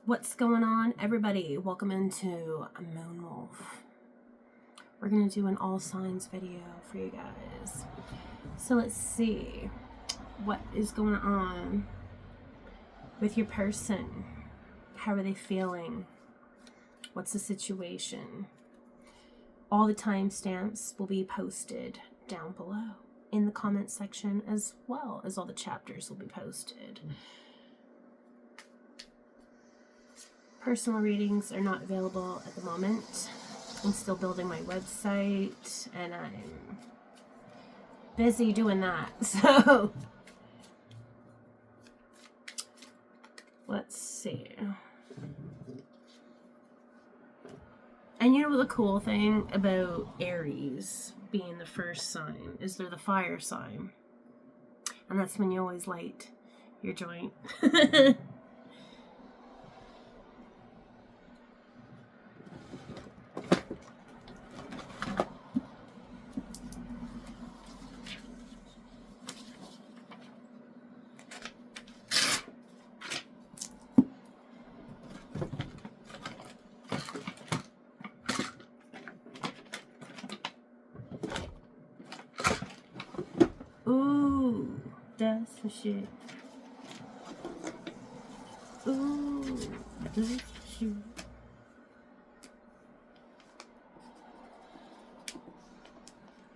What's going on, everybody? Welcome into Moon Wolf. We're going to do an all signs video for you guys. So let's see what is going on with your person. How are they feeling? What's the situation? All the timestamps will be posted down below in the comment section, as well as all the chapters will be posted. Personal readings are not available at the moment. I'm still building my website and I'm busy doing that. So let's see. And you know the cool thing about Aries being the first sign is they're the fire sign. And that's when you always light your joint. Ooh, that's for shit. Ooh, that's for shit.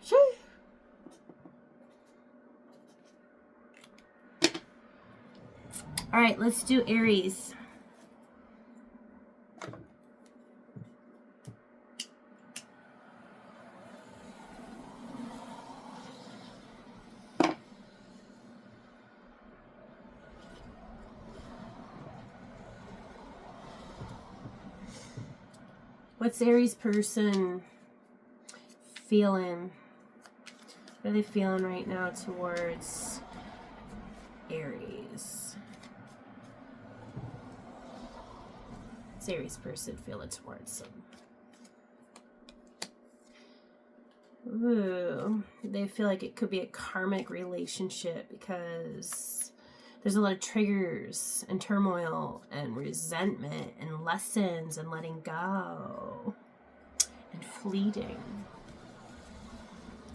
Shit. All right, let's do Aries. What's Aries person feeling? What are they feeling right now towards Aries? What's Aries person feeling towards them? Ooh, they feel like it could be a karmic relationship because there's a lot of triggers and turmoil and resentment and lessons and letting go and fleeting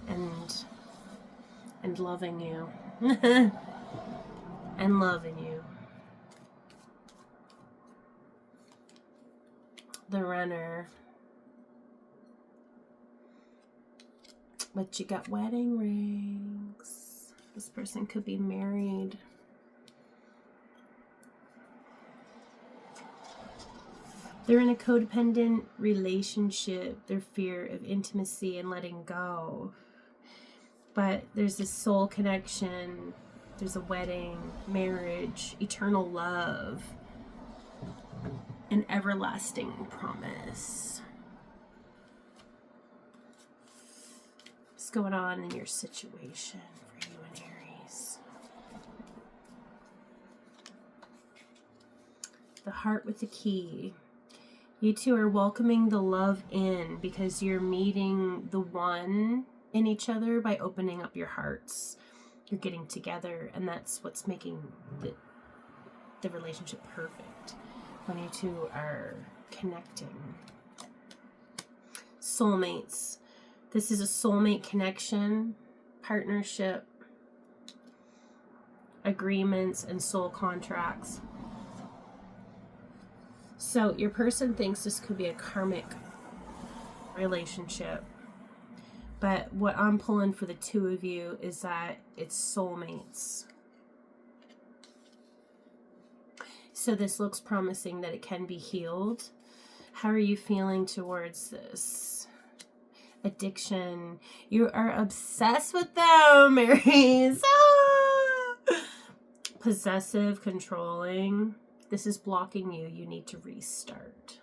and loving you and loving you. The runner. But you got wedding rings. This person could be married. They're in a codependent relationship. Their fear of intimacy and letting go. But there's this soul connection. There's a wedding, marriage, eternal love, an everlasting promise. What's going on in your situation for you and Aries? The heart with the key. You two are welcoming the love in because you're meeting the one in each other by opening up your hearts. You're getting together, and that's what's making the relationship perfect, when you two are connecting. Soulmates. This is a soulmate connection, partnership, agreements, and soul contracts. So your person thinks this could be a karmic relationship. But what I'm pulling for the two of you is that it's soulmates. So this looks promising that it can be healed. How are you feeling towards this? Addiction. You are obsessed with them, Aries. Possessive, controlling. This is blocking you. You need to restart.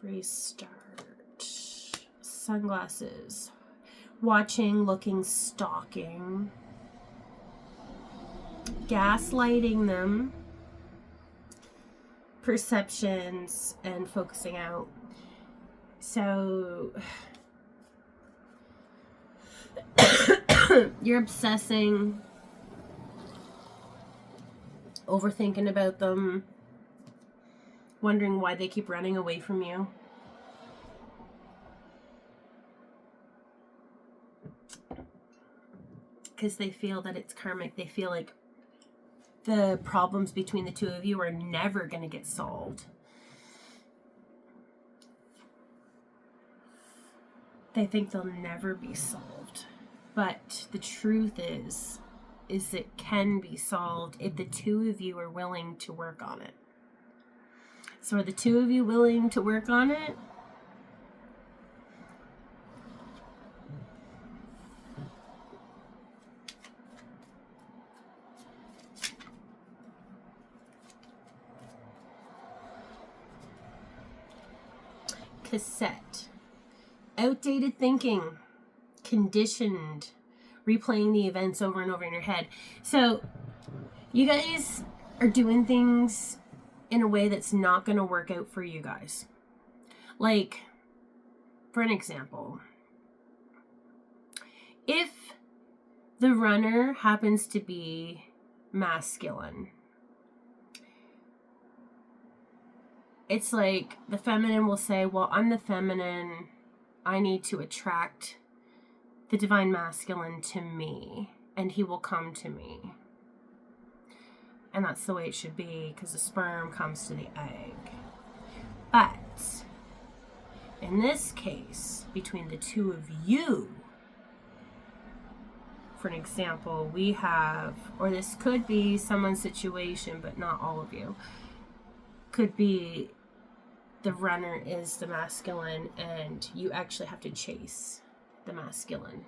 Restart. Sunglasses. Watching, looking, stalking. Gaslighting them. Perceptions and focusing out. So you're obsessing overthinking about them, wondering why they keep running away from you. Because they feel that it's karmic. They feel like the problems between the two of you are never going to get solved. They think they'll never be solved. But the truth is it can be solved if the two of you are willing to work on it. So are the two of you willing to work on it? Cassette. Outdated thinking. Conditioned. Replaying the events over and over in your head. So you guys are doing things in a way that's not going to work out for you guys. Like, for an example, if the runner happens to be masculine, it's like the feminine will say, well, I'm the feminine. I need to attract the divine masculine to me, and he will come to me. And that's the way it should be, because the sperm comes to the egg. But in this case, between the two of you, for an example, we have, or this could be someone's situation, but not all of you, could be the runner is the masculine and you actually have to chase the masculine.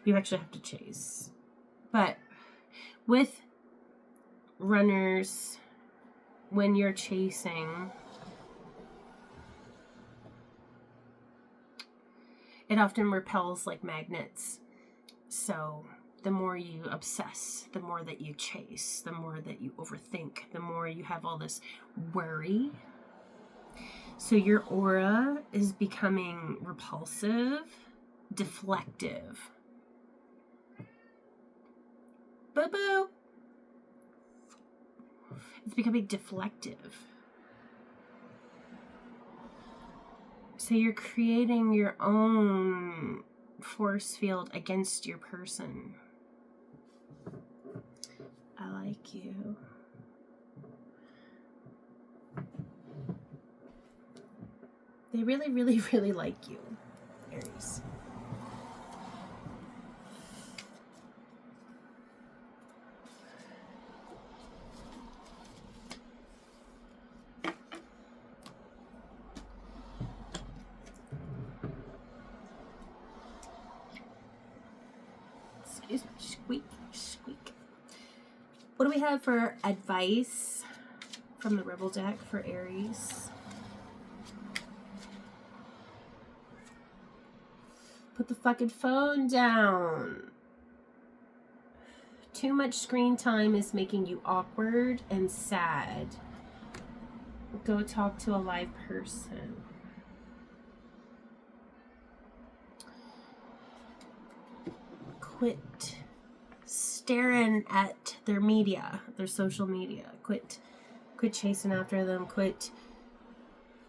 You actually have to chase. But with runners, when you're chasing, it often repels like magnets. So the more you obsess, the more that you chase, the more that you overthink, the more you have all this worry. So your aura is becoming repulsive, deflective. Boo-boo. It's becoming deflective. So you're creating your own force field against your person. I like you. They really, really, really like you, Aries. Excuse me, squeak, squeak. What do we have for advice from the Rebel deck for Aries? Put the fucking phone down. Too much screen time is making you awkward and sad. Go talk to a live person. Quit staring at their media, their social media. Quit chasing after them.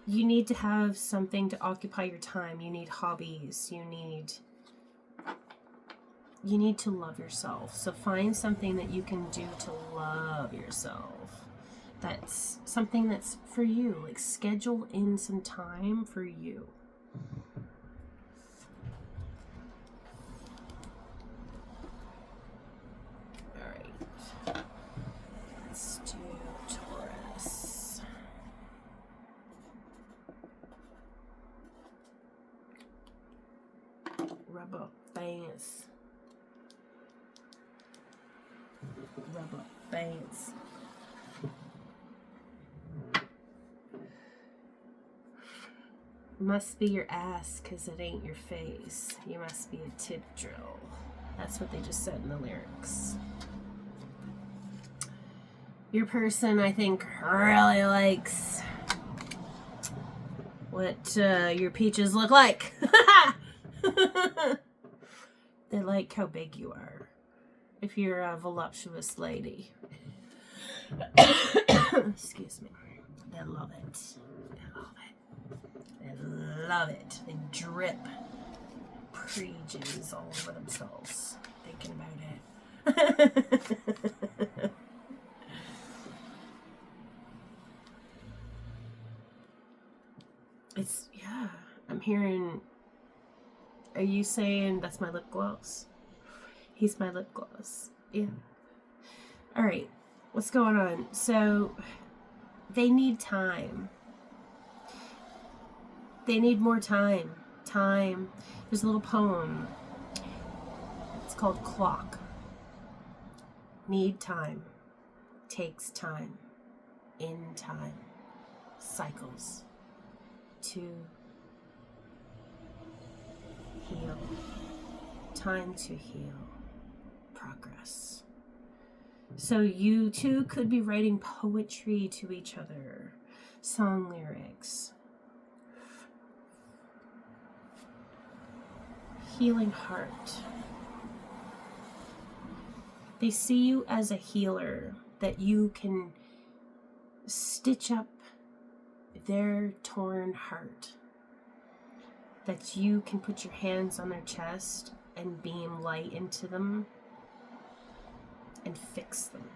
You need to have something to occupy your time. You need hobbies. You need to love yourself. So find something that you can do to love yourself. That's something that's for you. Like schedule in some time for you. All right. Let's do Taurus. Rubber bands. Rubber bands. Must be your ass because it ain't your face. You must be a tip drill. That's what they just said in the lyrics. Your person, I think, really likes what your peaches look like. They like how big you are. if you're a voluptuous lady. Excuse me. They love it. They love it. They love it. They drip pre-jizz all over themselves thinking about it. It's, yeah, I'm hearing, are you saying that's my lip gloss? He's my lip gloss. Yeah. All right. What's going on? So they need time. They need more time. Time. There's a little poem. It's called Clock. Need time. Takes time. In time. Cycles. To heal. Time to heal. Progress. So you two could be writing poetry to each other. Song lyrics. Healing heart. They see you as a healer, that you can stitch up their torn heart, that you can put your hands on their chest and beam light into them and fix them.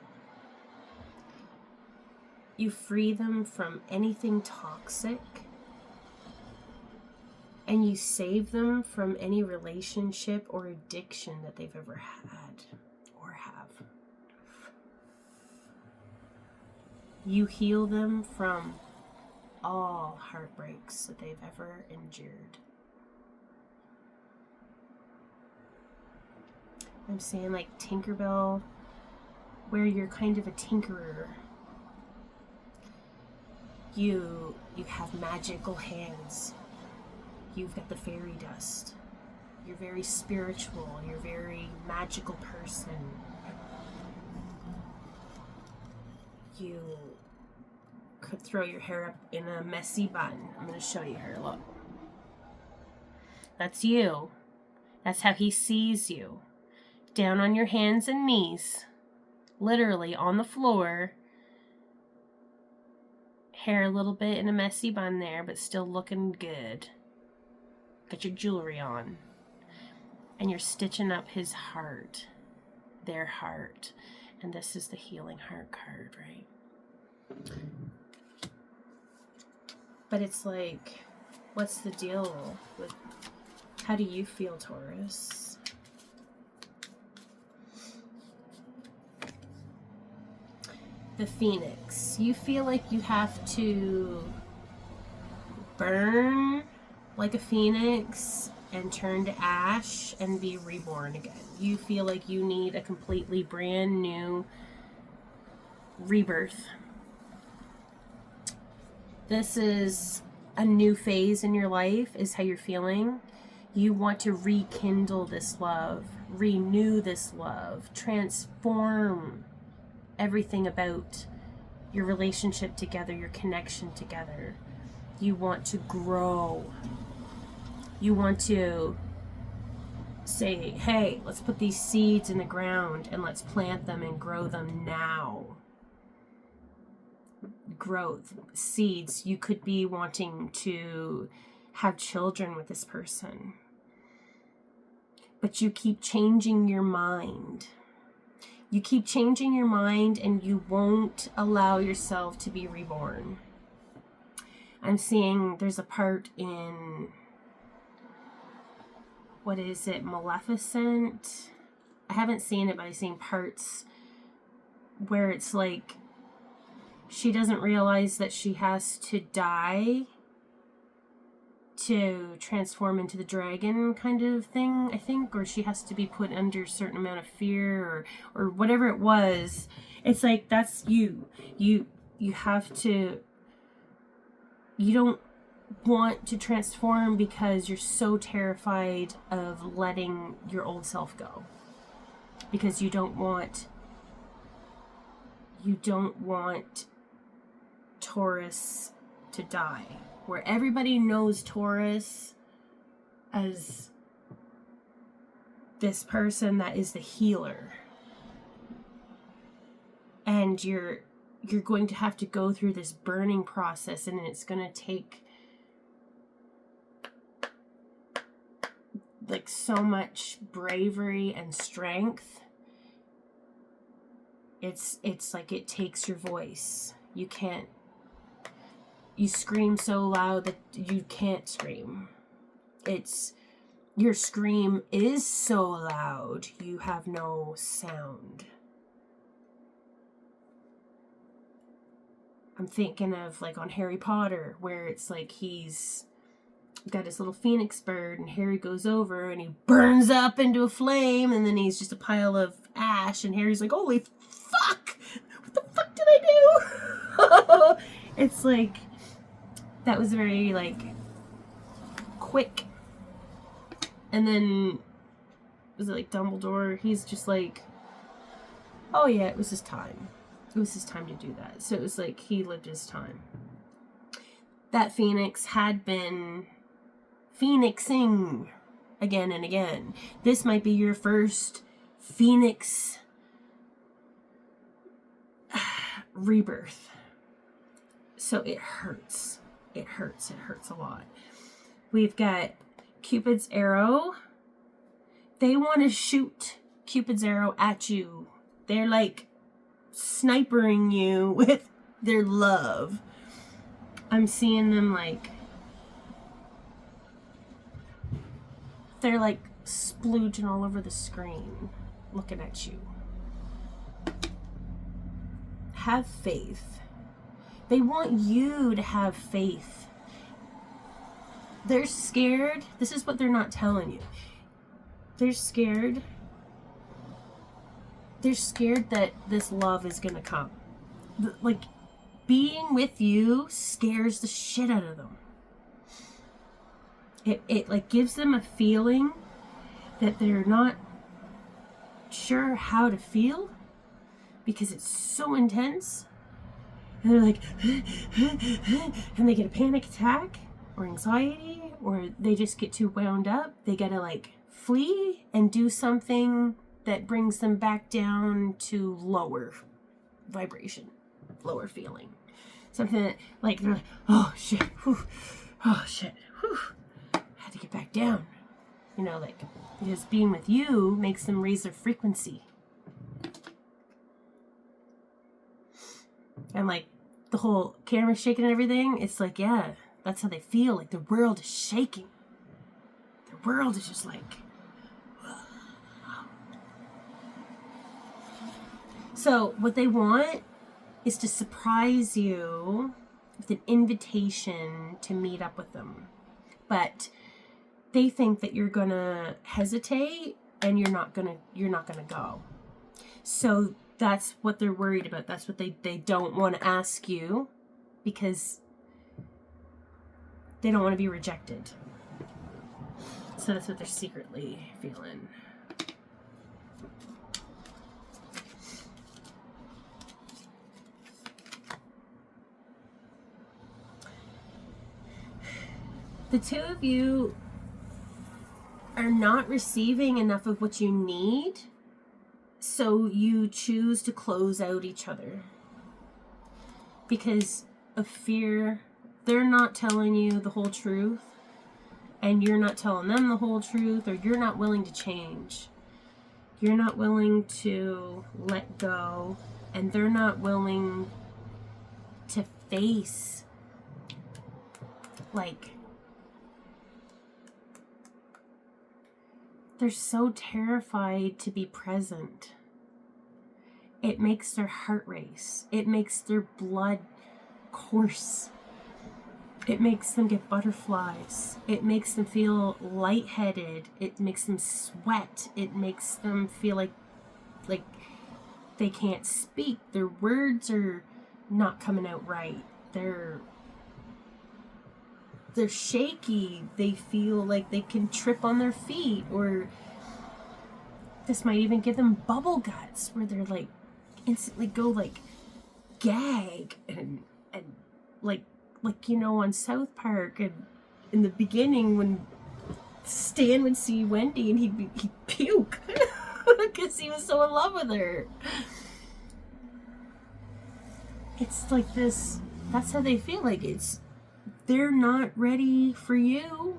You free them from anything toxic, and you save them from any relationship or addiction that they've ever had or have. You heal them from all heartbreaks that they've ever endured. I'm saying like Tinkerbell, where you're kind of a tinkerer. You have magical hands. You've got the fairy dust. You're very spiritual. You're a very magical person. You could throw your hair up in a messy bun. I'm going to show you her. Look. That's you. That's how he sees you. Down on your hands and knees. Literally on the floor. Hair a little bit in a messy bun there, but still looking good. Got your jewelry on. And you're stitching up his heart. Their heart. And this is the healing heart card, right? But it's like, what's the deal with, how do you feel, Taurus? The Phoenix. You feel like you have to burn like a phoenix and turn to ash and be reborn again. You feel like you need a completely brand new rebirth. This is a new phase in your life, is how you're feeling. You want to rekindle this love, renew this love, transform everything about your relationship together, your connection together. You want to grow. You want to say, hey, let's put these seeds in the ground and let's plant them and grow them now. Growth, seeds. You could be wanting to have children with this person, but you keep changing your mind. You keep changing your mind and you won't allow yourself to be reborn. I'm seeing there's a part in, what is it, Maleficent? I haven't seen it, but I've seen parts where it's like she doesn't realize that she has to die to transform into the dragon kind of thing, I think, or she has to be put under a certain amount of fear or whatever it was. It's like, that's you. You have to, you don't want to transform because you're so terrified of letting your old self go. Because you don't want Taurus to die. Where everybody knows Taurus as this person that is the healer. and you're going to have to go through this burning process, and it's going to take like so much bravery and strength. It's like it takes your voice. You scream so loud that you can't scream. Your scream is so loud, you have no sound. I'm thinking of like on Harry Potter, where it's like he's got his little phoenix bird, and Harry goes over and he burns up into a flame, and then he's just a pile of ash, and Harry's like, holy fuck! What the fuck did I do? It's like, that was very like quick. And then, was it like Dumbledore? He's just like, oh yeah, it was his time. It was his time to do that. So it was like he lived his time. That phoenix had been phoenixing again and again. This might be your first phoenix rebirth. So it hurts. It hurts. It hurts a lot. We've got Cupid's arrow. They want to shoot Cupid's arrow at you. They're like snipering you with their love. I'm seeing them like, they're like splooging all over the screen looking at you. Have faith. They want you to have faith. They're scared. This is what they're not telling you. They're scared. They're scared that this love is going to come. Like, being with you scares the shit out of them. It like gives them a feeling that they're not sure how to feel because it's so intense. And they're like, and they get a panic attack or anxiety, or they just get too wound up. They gotta like flee and do something that brings them back down to lower vibration, lower feeling. Something that, like, they're like, oh shit, whew, oh shit, whew, had to get back down. You know, like, because being with you makes them raise their frequency. And like, the whole camera shaking and everything, it's like, yeah, that's how they feel. Like, the world is shaking. The world is just like, so what they want is to surprise you with an invitation to meet up with them. But they think that you're gonna hesitate and you're not gonna go. So that's what they're worried about. That's what they don't want to ask you, because they don't want to be rejected. So that's what they're secretly feeling. The two of you are not receiving enough of what you need, so you choose to close out each other because of fear. They're not telling you the whole truth, and you're not telling them the whole truth, or you're not willing to change. You're not willing to let go, and they're not willing to face, like, they're so terrified to be present. It makes their heart race. It makes their blood course. It makes them get butterflies. It makes them feel lightheaded. It makes them sweat. It makes them feel like they can't speak. Their words are not coming out right. They're shaky. They feel like they can trip on their feet, or this might even give them bubble guts where they're like instantly go like gag and like you know, on South Park, and in the beginning when Stan would see Wendy and he'd puke because he was so in love with her. it's like this, that's how they feel. Like they're not ready for you.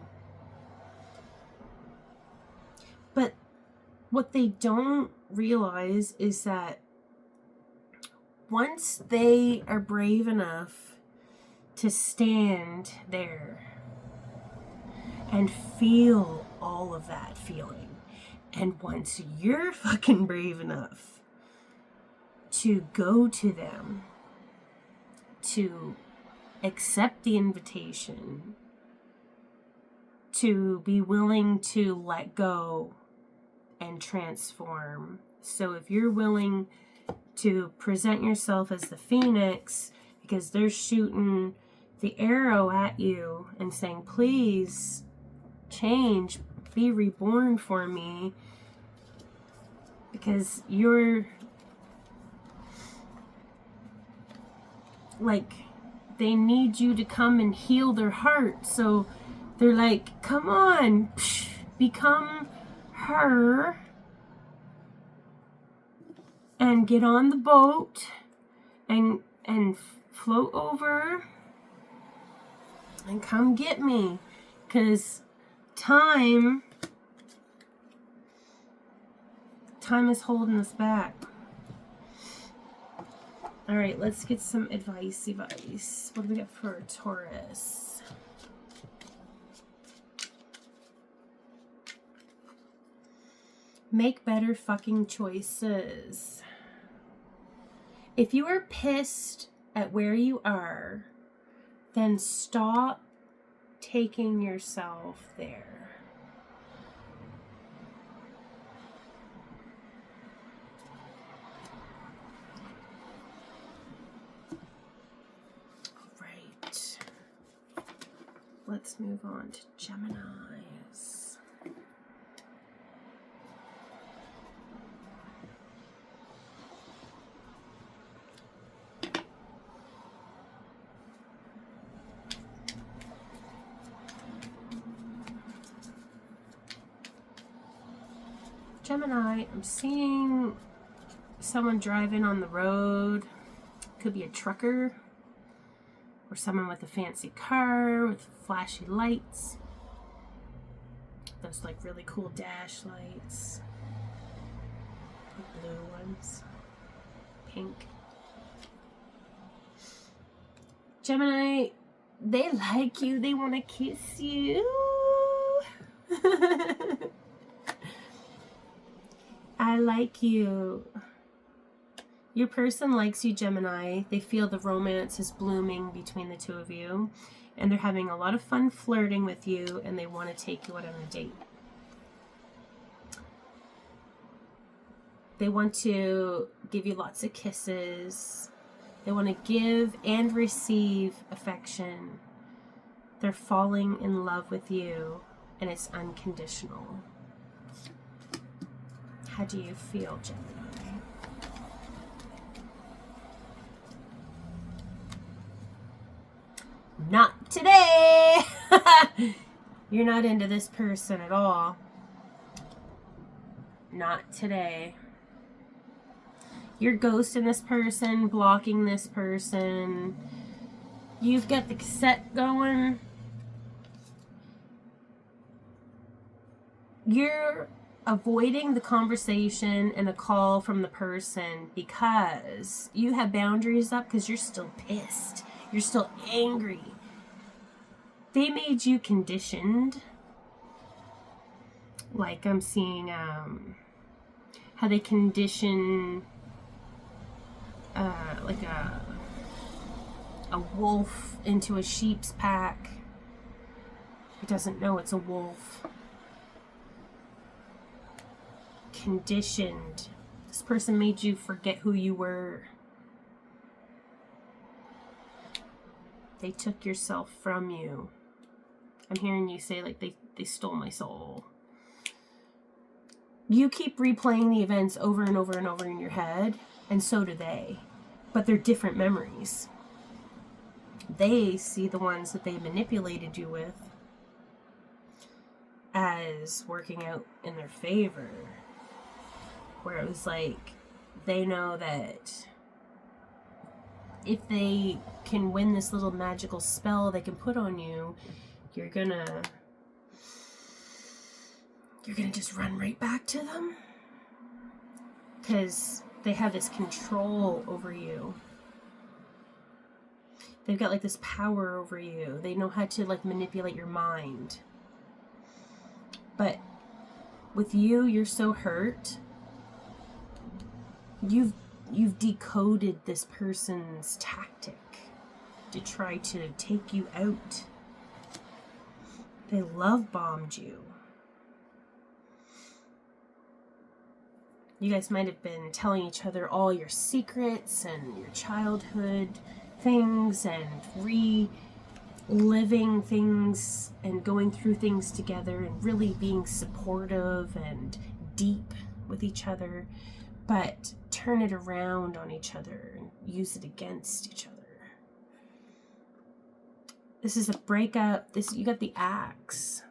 But what they don't realize is that once they are brave enough to stand there and feel all of that feeling, and once you're fucking brave enough to go to them, to accept the invitation, to be willing to let go and transform. So if you're willing to present yourself as the phoenix, because they're shooting the arrow at you and saying, please change, be reborn for me, because you're like, they need you to come and heal their heart. So they're like, come on, become her and get on the boat and float over and come get me, because time is holding us back. All right, let's get some advice. What do we got for Taurus? Make better fucking choices. If you are pissed at where you are, then stop taking yourself there. Right. Let's move on to Geminis. Gemini, I'm seeing someone driving on the road. Could be a trucker or someone with a fancy car with flashy lights. Those like really cool dash lights. The blue ones. Pink. Gemini, they like you. They want to kiss you. I like you. Your person likes you, Gemini. They feel the romance is blooming between the two of you, and they're having a lot of fun flirting with you, and they want to take you out on a date. They want to give you lots of kisses. They want to give and receive affection. They're falling in love with you, and it's unconditional. How do you feel, Gemini? Not today! You're not into this person at all. Not today. You're ghosting this person, blocking this person. You've got the cassette going. You're avoiding the conversation and a call from the person because you have boundaries up, because you're still pissed. You're still angry. They made you conditioned. Like I'm seeing how they condition like a wolf into a sheep's pack. It doesn't know it's a wolf. Conditioned. This person made you forget who you were. They took yourself from you. I'm hearing you say like they stole my soul. You keep replaying the events over and over and over in your head, and so do they. But they're different memories. They see the ones that they manipulated you with as working out in their favor. Where it was like, they know that if they can win this little magical spell they can put on you, you're gonna just run right back to them, because they have this control over you. They've got like this power over you. They know how to like manipulate your mind. But with you, you're so hurt. You've decoded this person's tactic to try to take you out. They love bombed you. You guys might have been telling each other all your secrets and your childhood things and reliving things and going through things together and really being supportive and deep with each other, but turn it around on each other and use it against each other. This is a breakup. You got the axe.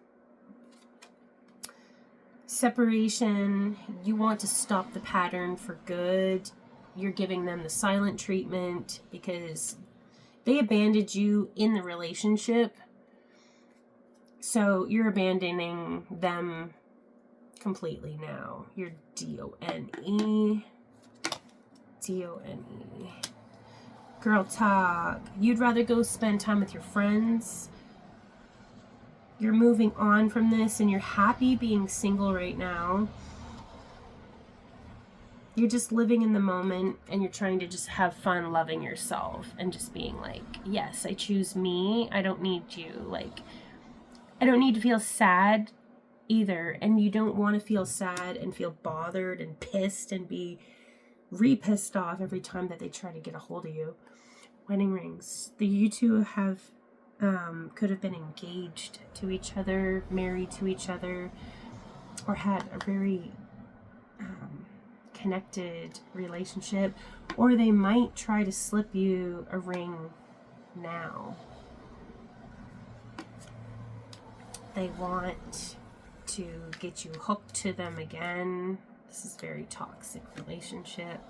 Separation. You want to stop the pattern for good. You're giving them the silent treatment because they abandoned you in the relationship. So you're abandoning them completely now. You're D-O-N-E. D-O-N-E. Girl talk. You'd rather go spend time with your friends. You're moving on from this and you're happy being single right now. You're just living in the moment and you're trying to just have fun loving yourself and just being like, yes, I choose me. I don't need you. Like, I don't need to feel sad either. And you don't want to feel sad and feel bothered and pissed and be re-pissed off every time that they try to get a hold of you. Wedding rings. You two have could have been engaged to each other, married to each other, or had a very connected relationship, or they might try to slip you a ring now. They want to get you hooked to them again. This is very toxic relationship.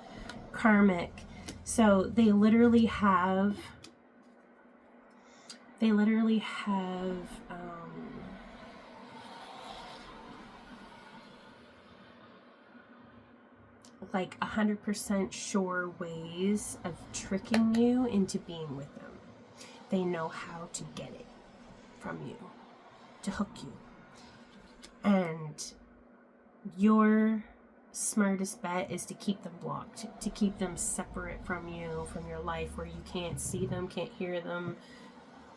Karmic. So they literally have like 100% sure ways of tricking you into being with them. They know how to get it from you, to hook you. And your smartest bet is to keep them blocked, to keep them separate from you, from your life, where you can't see them, can't hear them.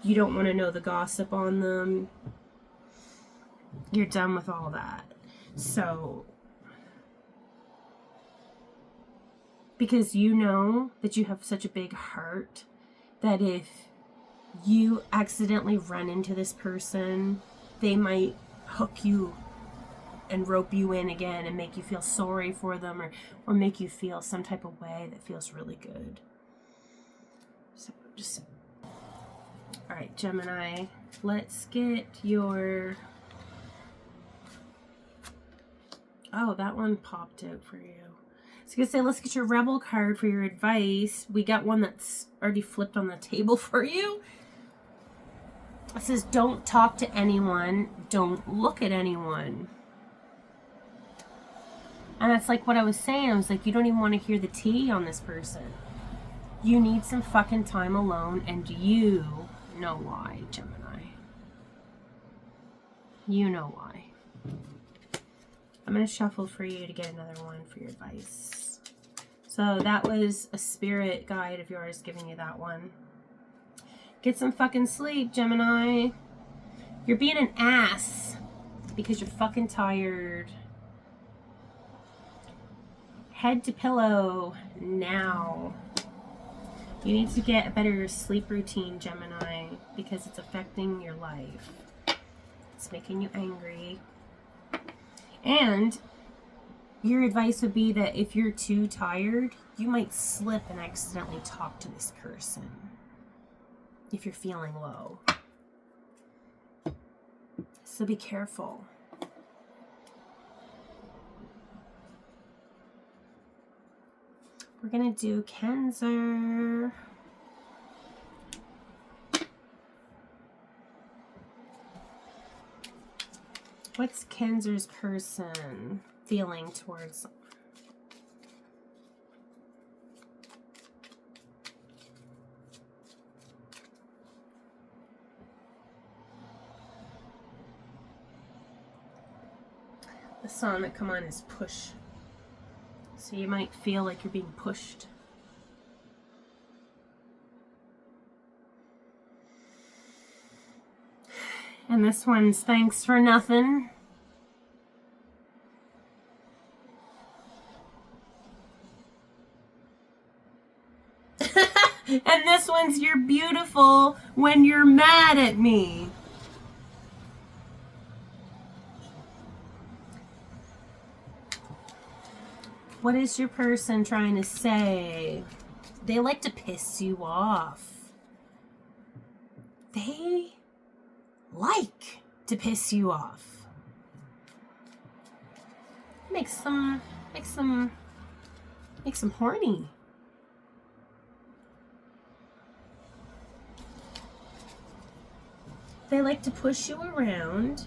You don't want to know the gossip on them. You're done with all that. So, because you know that you have such a big heart that if you accidentally run into this person, they might hook you and rope you in again and make you feel sorry for them, or make you feel some type of way that feels really good. So just... Alright, Gemini, let's get your... Oh, that one popped out for you. So I was going to say, let's get your Rebel card for your advice. We got one that's already flipped on the table for you. It says, don't talk to anyone. Don't look at anyone. And that's like what I was saying. I was like, you don't even want to hear the tea on this person. You need some fucking time alone, and you know why, Gemini. You know why. I'm going to shuffle for you to get another one for your advice. So that was a spirit guide of yours giving you that one. Get some fucking sleep, Gemini. You're being an ass because you're fucking tired. Head to pillow now. You need to get a better sleep routine, Gemini, because it's affecting your life. It's making you angry. And your advice would be that if you're too tired, you might slip and accidentally talk to this person if you're feeling low. So be careful. We're going to do CANZER. What's Cancer's person feeling towards? The song that come on is Push. So you might feel like you're being pushed. And this one's Thanks for Nothing. And this one's You're Beautiful When You're Mad at Me. What is your person trying to say? They like to piss you off. They like to piss you off. Makes them horny. They like to push you around,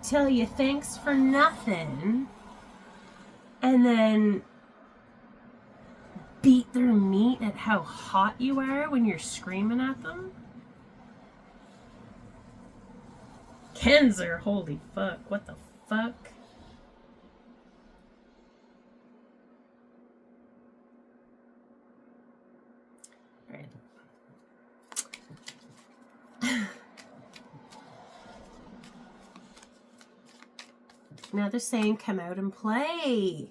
tell you thanks for nothing, and then beat their meat at how hot you are when you're screaming at them. Cancer, holy fuck, what the fuck? Alright. Now they're saying come out and play.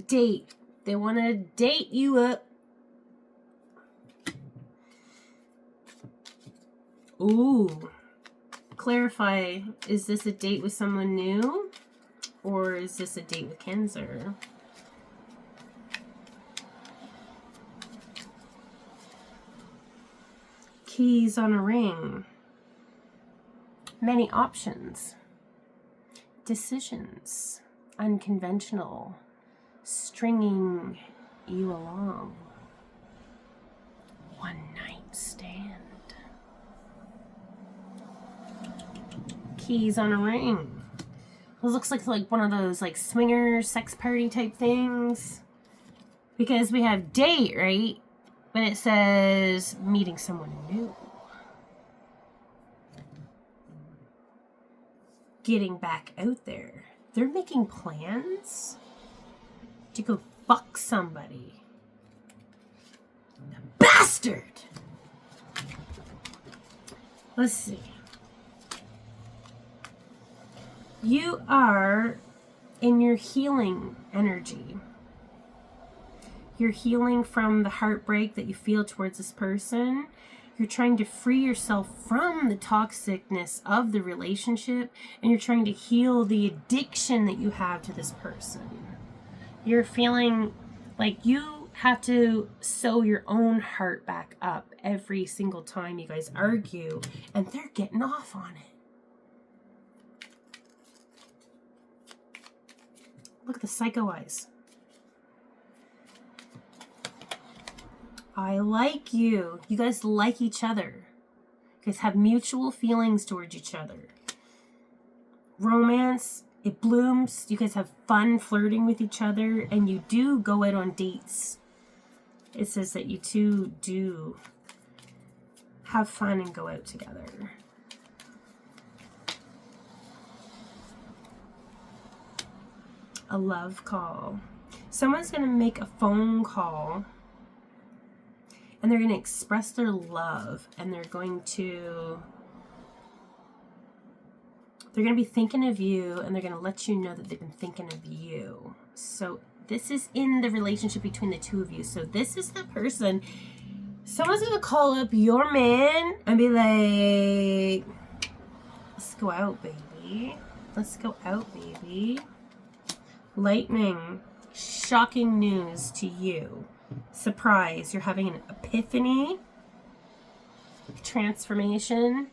Date. They want to date you up. Ooh. Clarify, is this a date with someone new? Or is this a date with Cancer? Keys on a ring. Many options. Decisions. Unconventional. Stringing you along. One night stand. Keys on a ring. It looks like one of those like swinger sex party type things. Because we have date, right? But it says meeting someone new. Getting back out there. They're making plans to go fuck somebody. Bastard! Let's see. You are in your healing energy. You're healing from the heartbreak that you feel towards this person. You're trying to free yourself from the toxicness of the relationship, and you're trying to heal the addiction that you have to this person. You're feeling like you have to sew your own heart back up every single time you guys argue, and they're getting off on it. Look at the psycho eyes. I like you. You guys like each other. You guys have mutual feelings towards each other. Romance, it blooms. You guys have fun flirting with each other, and you do go out on dates. It says that you two do have fun and go out together. A love call. Someone's going to make a phone call, and they're going to express their love, and they're going to be thinking of you, and they're going to let you know that they've been thinking of you. So this is in the relationship between the two of you. So this is the person. Someone's going to call up your man and be like, let's go out, baby. Let's go out, baby. Lightning. Shocking news to you. Surprise. You're having an epiphany. Transformation.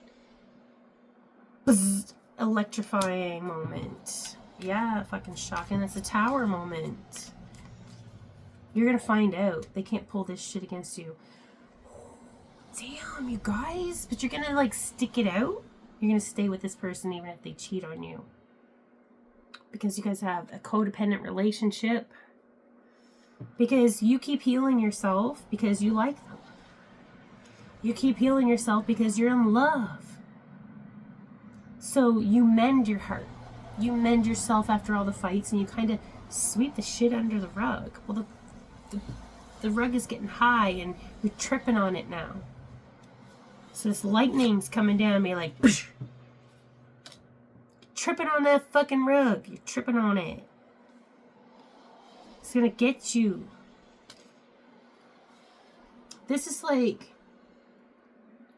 Bzz. Electrifying moment. Yeah, fucking shocking. That's a tower moment. You're gonna find out. They can't pull this shit against you. Damn, you guys. But you're gonna like stick it out. You're going to stay with this person even if they cheat on you. Because you guys have a codependent relationship. Because you keep healing yourself because you like them. You keep healing yourself because you're in love. So you mend your heart. You mend yourself after all the fights and you kind of sweep the shit under the rug. Well, the rug is getting high and you're tripping on it now. So this lightning's coming down and be like, psh, tripping on that fucking rug. You're tripping on it. It's gonna get you. This is like,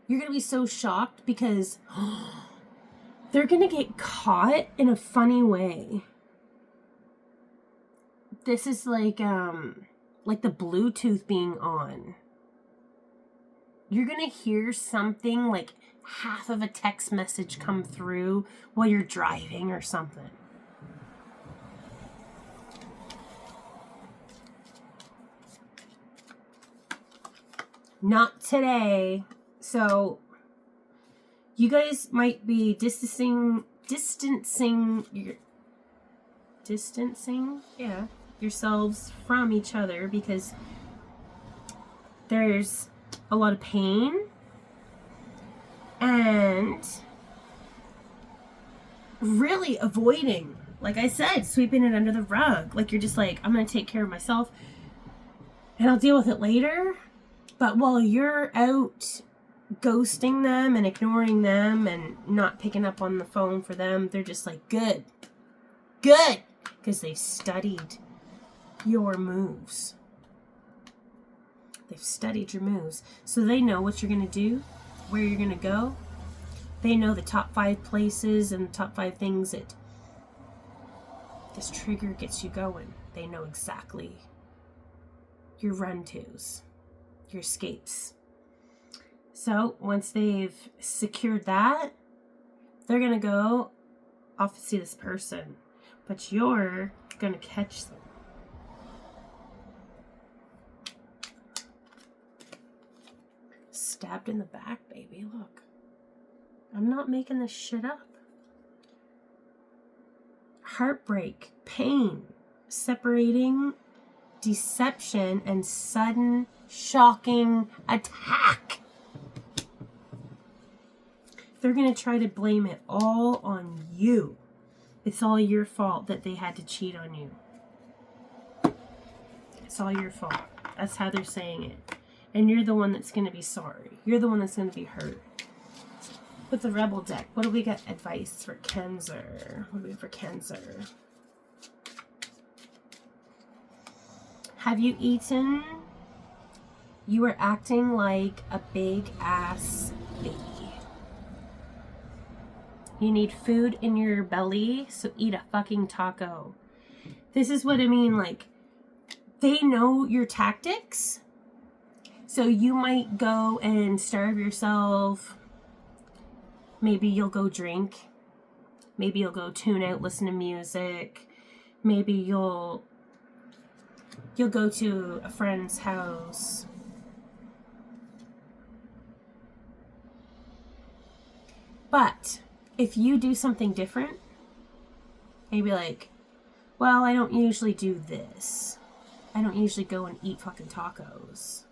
you're gonna be so shocked because they're gonna get caught in a funny way. This is like the Bluetooth being on. You're gonna hear something like half of a text message come through while you're driving or something. Not today. So you guys might be distancing yourselves from each other because there's a lot of pain and really avoiding, like I said, sweeping it under the rug. Like you're just like, I'm going to take care of myself and I'll deal with it later. But while you're out ghosting them and ignoring them and not picking up on the phone for them, they're just like, good, because they've studied your moves. They've studied your moves. So they know what you're going to do, where you're going to go. They know the top 5 places and the top 5 things that this trigger gets you going. They know exactly your run-tos, your escapes. So once they've secured that, they're going to go off to see this person. But you're going to catch them. Stabbed in the back, baby. Look. I'm not making this shit up. Heartbreak, pain, separating, deception, and sudden, shocking attack. They're going to try to blame it all on you. It's all your fault that they had to cheat on you. It's all your fault. That's how they're saying it. And you're the one that's going to be sorry. You're the one that's going to be hurt. With the Rebel deck, what do we got? Advice for Cancer. What do we have for Cancer? Have you eaten? You are acting like a big ass baby. You need food in your belly, so eat a fucking taco. This is what I mean, like, they know your tactics. So you might go and starve yourself. Maybe you'll go drink. Maybe you'll go tune out, listen to music. Maybe you'll go to a friend's house. But if you do something different, maybe like, well, I don't usually do this. I don't usually go and eat fucking tacos.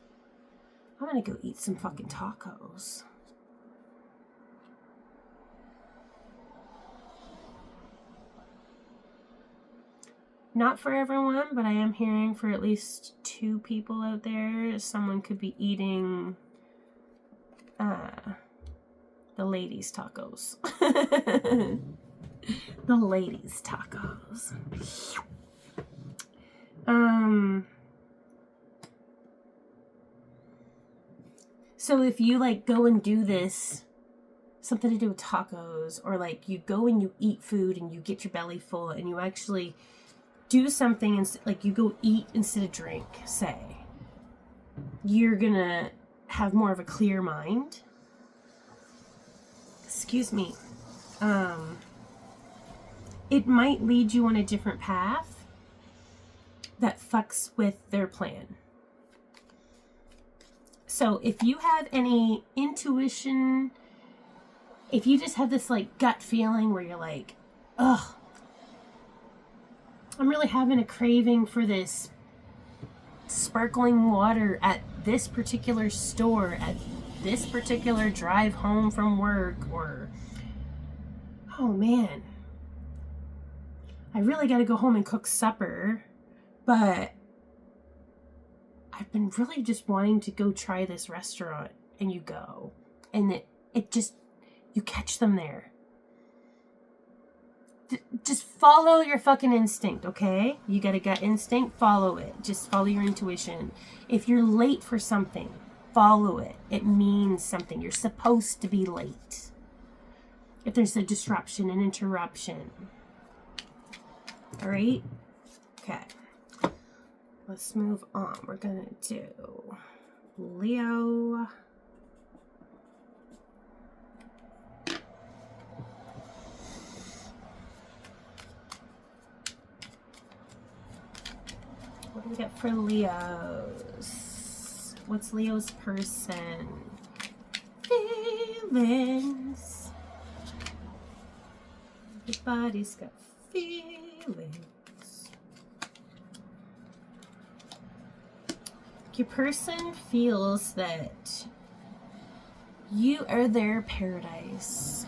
I'm gonna go eat some fucking tacos. Not for everyone, but I am hearing for at least 2 people out there, someone could be eating the ladies' tacos. The ladies' tacos. So if you like go and do this, something to do with tacos, or like you go and you eat food and you get your belly full and you actually do something, and like you go eat instead of drink, say, you're gonna have more of a clear mind. Excuse me. It might lead you on a different path that fucks with their plan. So if you have any intuition, if you just have this like gut feeling where you're like, ugh, I'm really having a craving for this sparkling water at this particular store, at this particular drive home from work, or, oh man, I really got to go home and cook supper, but I've been really just wanting to go try this restaurant, and you go, and it just, you catch them there. Just follow your fucking instinct, okay? You got a gut instinct, follow it. Just follow your intuition. If you're late for something, follow it. It means something. You're supposed to be late. If there's a disruption, an interruption. All right? Okay. Let's move on. We're going to do Leo. What do we got for Leos? What's Leo's person? Feelings. Everybody's got feelings. Your person feels that you are their paradise.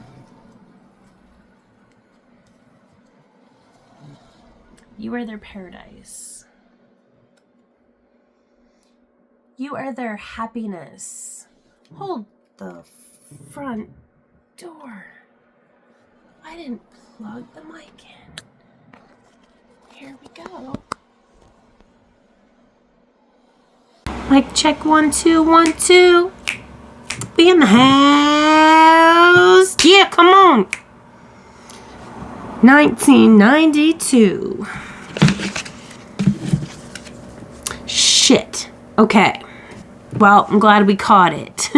You are their paradise. You are their happiness. Hold the front door. I didn't plug the mic in. Here we go. Mic check, 1 2 1 2. We in the house. Yeah, come on. 1992. Shit. Okay. Well, I'm glad we caught it.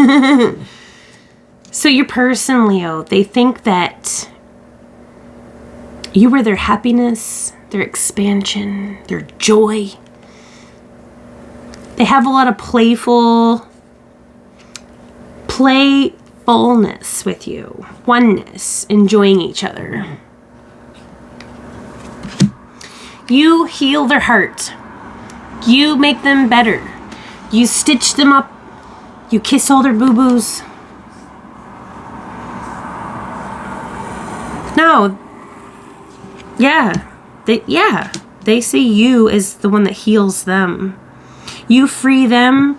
So your person, Leo, they think that you were their happiness, their expansion, their joy. They have a lot of playfulness with you. Oneness, enjoying each other. You heal their heart. You make them better. You stitch them up. You kiss all their boo-boos. No. Yeah. They see you as the one that heals them. You free them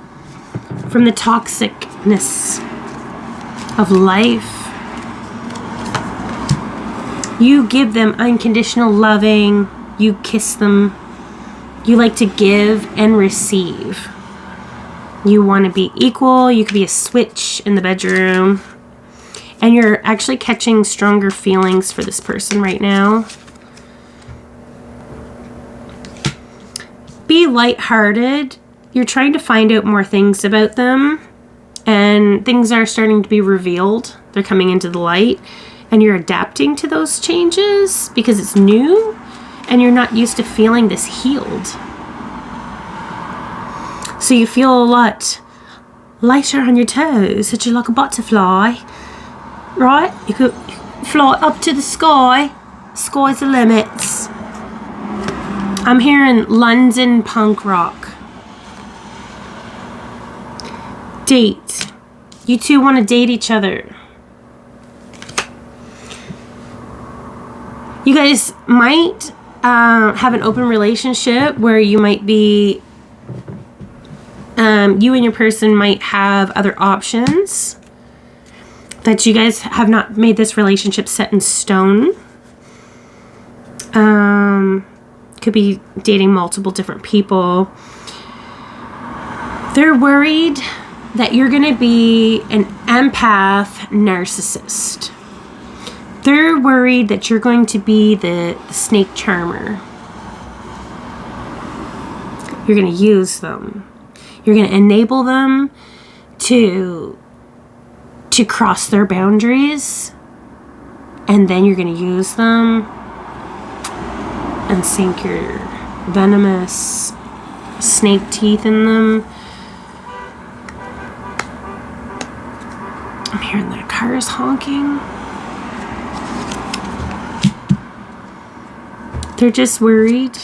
from the toxicness of life. You give them unconditional loving. You kiss them. You like to give and receive. You want to be equal. You could be a switch in the bedroom. And you're actually catching stronger feelings for this person right now. Be lighthearted. You're trying to find out more things about them. And things are starting to be revealed. They're coming into the light. And you're adapting to those changes because it's new. And you're not used to feeling this healed. So you feel a lot lighter on your toes, such like a butterfly, right? You could fly up to the sky. Sky's the limits. I'm hearing London punk rock. Date. You two want to date each other. You guys might have an open relationship where you might be, you and your person might have other options, that you guys have not made this relationship set in stone. Could be dating multiple different people. They're worried that you're going to be an empath narcissist. They're worried that you're going to be the snake charmer. You're going to use them. You're going to enable them to cross their boundaries. And then you're going to use them and sink your venomous snake teeth in them. I'm hearing the cars honking. They're just worried.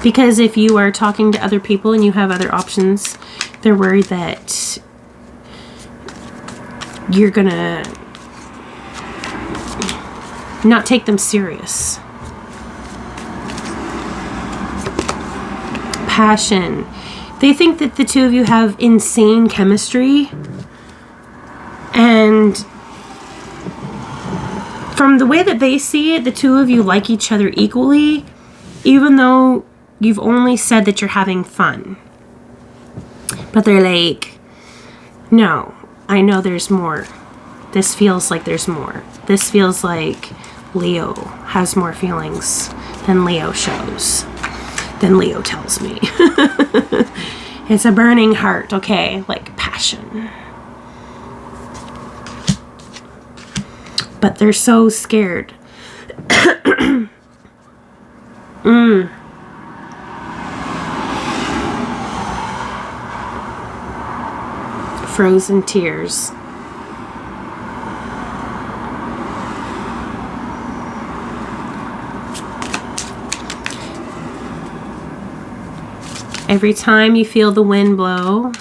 Because if you are talking to other people and you have other options, they're worried that you're gonna not take them serious. Passion. They think that the two of you have insane chemistry, and from the way that they see it, the two of you like each other equally, even though you've only said that you're having fun. But they're like, no, I know there's more. This feels like there's more. This feels like Leo has more feelings than Leo shows. Than Leo tells me. It's a burning heart, okay? Like passion. But they're so scared. Frozen tears. Every time you feel the wind blow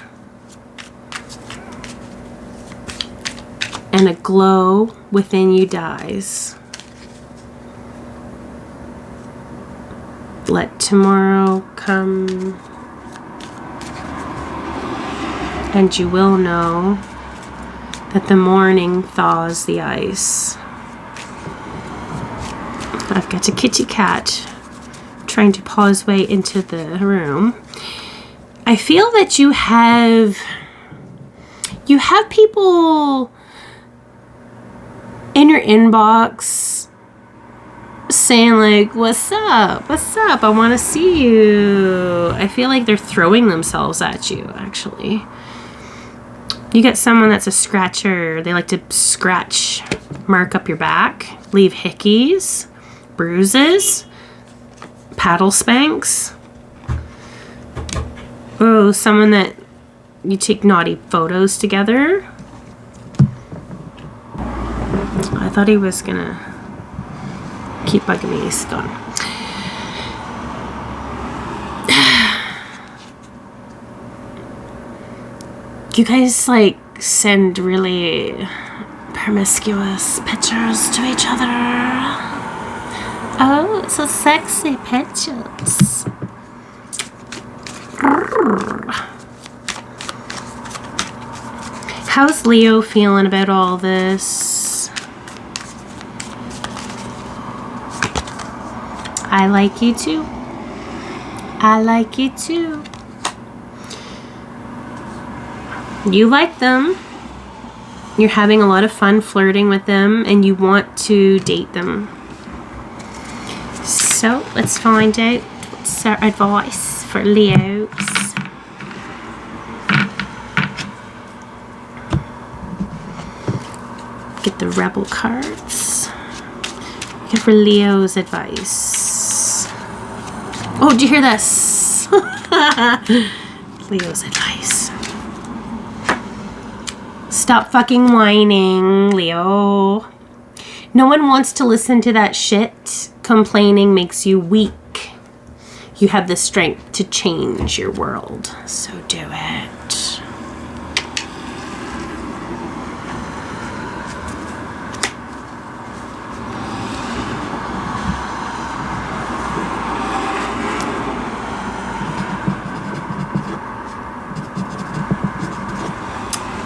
and a glow within you dies, let tomorrow come, and you will know that the morning thaws the ice. I've got a kitty cat trying to paw his way into the room. I feel that you have people in your inbox saying like, what's up, I want to see you. I feel like they're throwing themselves at you, actually. You get someone that's a scratcher. They like to scratch, mark up your back, leave hickeys, bruises, paddle spanks. Oh, someone that you take naughty photos together. I thought he was gonna keep bugging me. He's gone. You guys like send really promiscuous pictures to each other. Oh, so sexy pictures. How's Leo feeling about all this? I like you too. I like you too. You like them. You're having a lot of fun flirting with them, and you want to date them. So let's find out what's our advice for Leos. Get the rebel cards. Get for Leo's advice. Oh, did you hear this? Leo's advice. Stop fucking whining, Leo. No one wants to listen to that shit. Complaining makes you weak. You have the strength to change your world, so do it.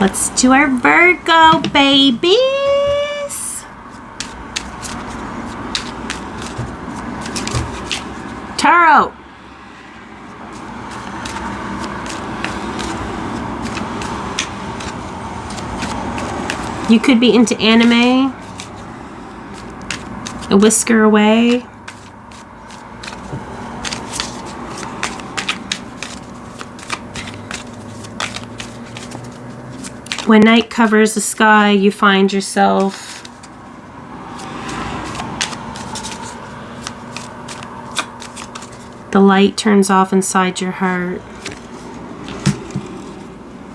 Let's do our Virgo babies. Tarot. You could be into anime. A whisker away. When night covers the sky, you find yourself the light turns off inside your heart.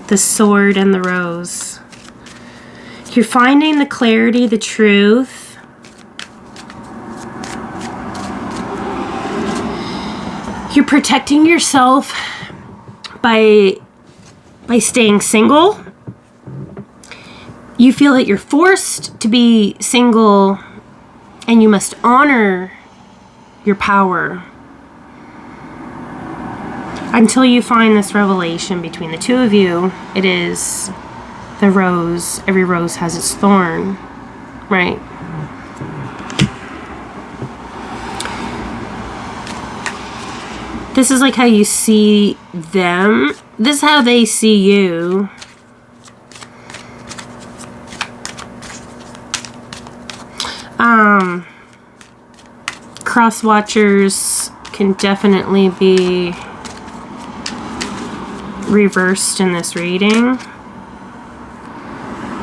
The Sword and the Rose. You're finding the clarity, the truth. You're protecting yourself by staying single. You feel that you're forced to be single and you must honor your power until you find this revelation between the two of you. It is the rose. Every rose has its thorn, right? This is like how you see them. This is how they see you. Cross watchers can definitely be reversed in this reading.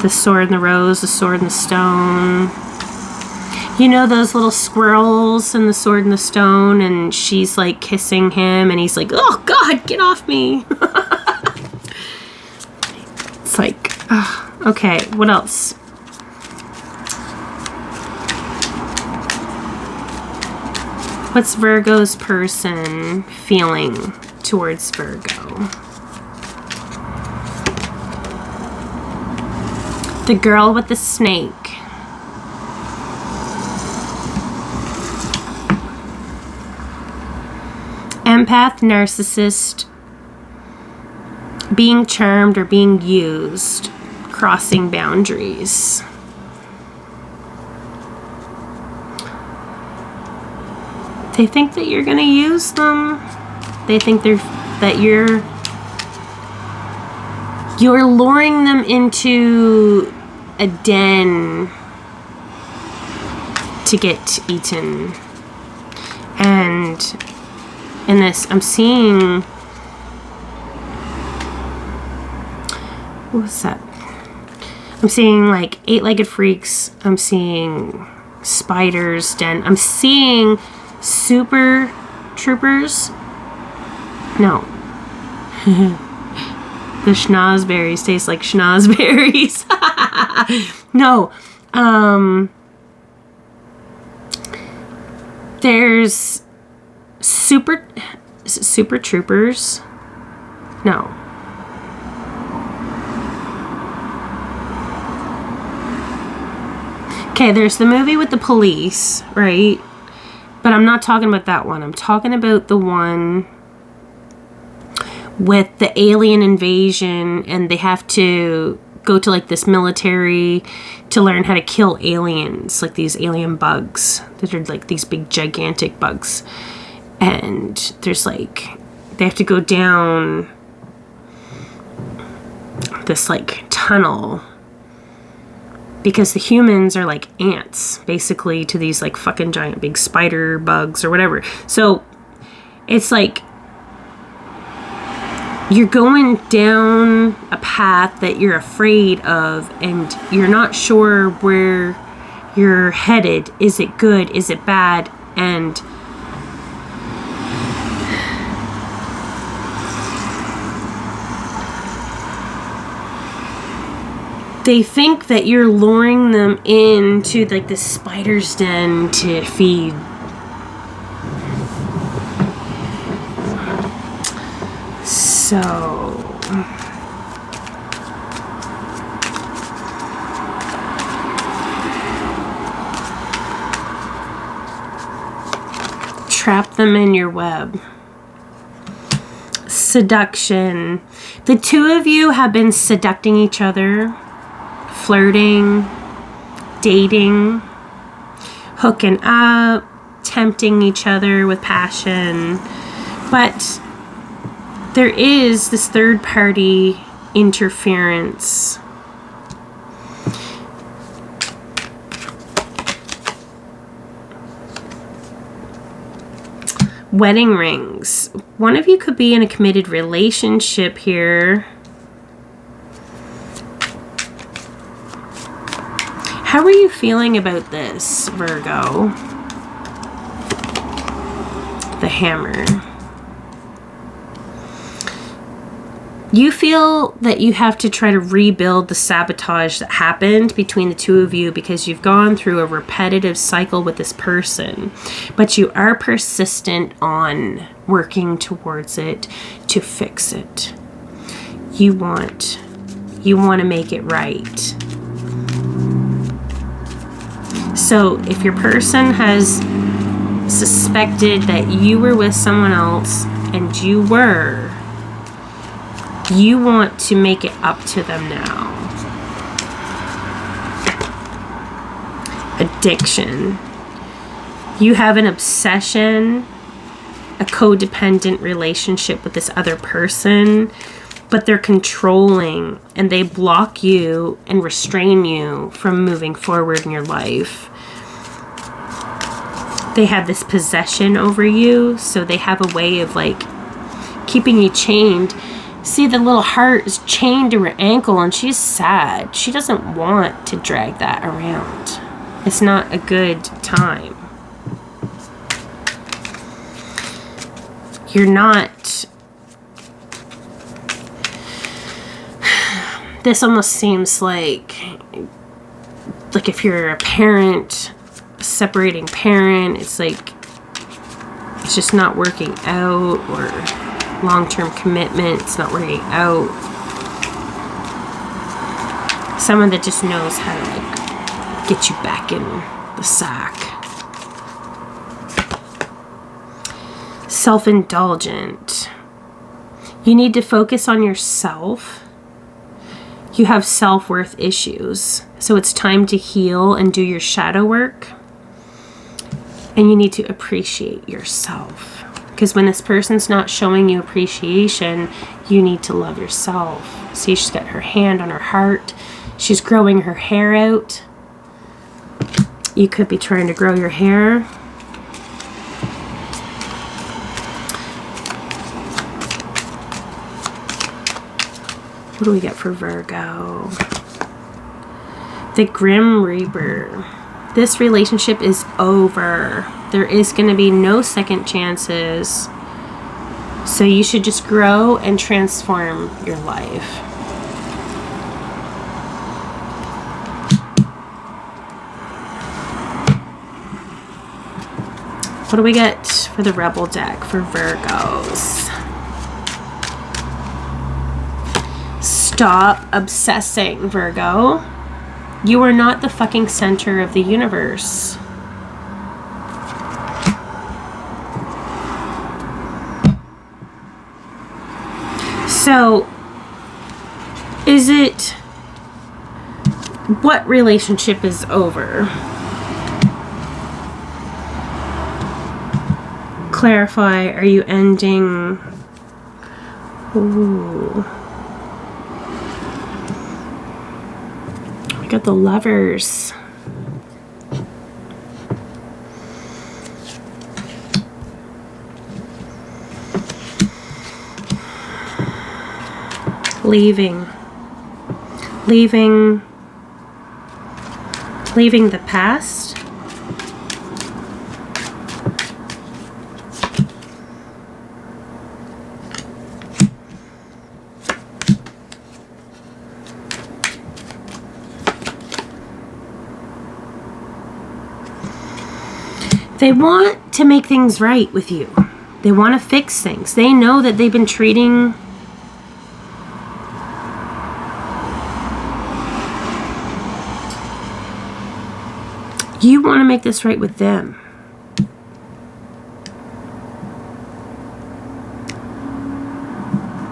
The Sword and the Rose, the Sword and the Stone. You know those little squirrels in the Sword and the Stone, and she's like kissing him and he's like, oh God, get off me. It's like, okay, what else? What's Virgo's person feeling towards Virgo? The girl with the snake. Empath, narcissist, being charmed or being used, crossing boundaries. They think that you're going to use them. They think that you're luring them into a den to get eaten. And in this, I'm seeing, what's that? I'm seeing like 8-legged freaks. I'm seeing spiders, den. I'm seeing super troopers. No. The schnozberries taste like schnozberries. No. There's super troopers. No. Okay, there's the movie with the police, right? But I'm not talking about that one. I'm talking about the one with the alien invasion, and they have to go to like this military to learn how to kill aliens, like these alien bugs that are like these big gigantic bugs. And there's like, they have to go down this like tunnel because the humans are like ants basically to these like fucking giant big spider bugs or whatever. So it's like you're going down a path that you're afraid of and you're not sure where you're headed. Is it good? Is it bad? And they think that you're luring them into like the spider's den to feed. So trap them in your web. Seduction. The two of you have been seducting each other, flirting, dating, hooking up, tempting each other with passion. But there is this third party interference. Wedding rings. One of you could be in a committed relationship here. How are you feeling about this, Virgo? The Hammer. You feel that you have to try to rebuild the sabotage that happened between the two of you because you've gone through a repetitive cycle with this person. But you are persistent on working towards it to fix it. You want to make it right. So if your person has suspected that you were with someone else, and you were, you want to make it up to them now. Addiction. You have an obsession, a codependent relationship with this other person, but they're controlling and they block you and restrain you from moving forward in your life. They have this possession over you, so they have a way of like keeping you chained. See, the little heart is chained to her ankle and she's sad. She doesn't want to drag that around. It's not a good time. You're not... This almost seems like if you're a parent, separating parent, it's like it's just not working out, or long-term commitment, it's not working out. Someone that just knows how to like get you back in the sack. Self-indulgent. You need to focus on yourself. You have self-worth issues, so it's time to heal and do your shadow work. And you need to appreciate yourself, because when this person's not showing you appreciation, you need to love yourself. See, she's got her hand on her heart. She's growing her hair out. You could be trying to grow your hair. What do we get for Virgo? The Grim Reaper. This relationship is over. There is going to be no second chances. So you should just grow and transform your life. What do we get for the Rebel deck for Virgos? Stop obsessing, Virgo. You are not the fucking center of the universe. So, is it... What relationship is over? Clarify, are you ending... Ooh... I got the Lovers. Leaving the past. They want to make things right with you. They want to fix things. They know that they've been treating... You want to make this right with them.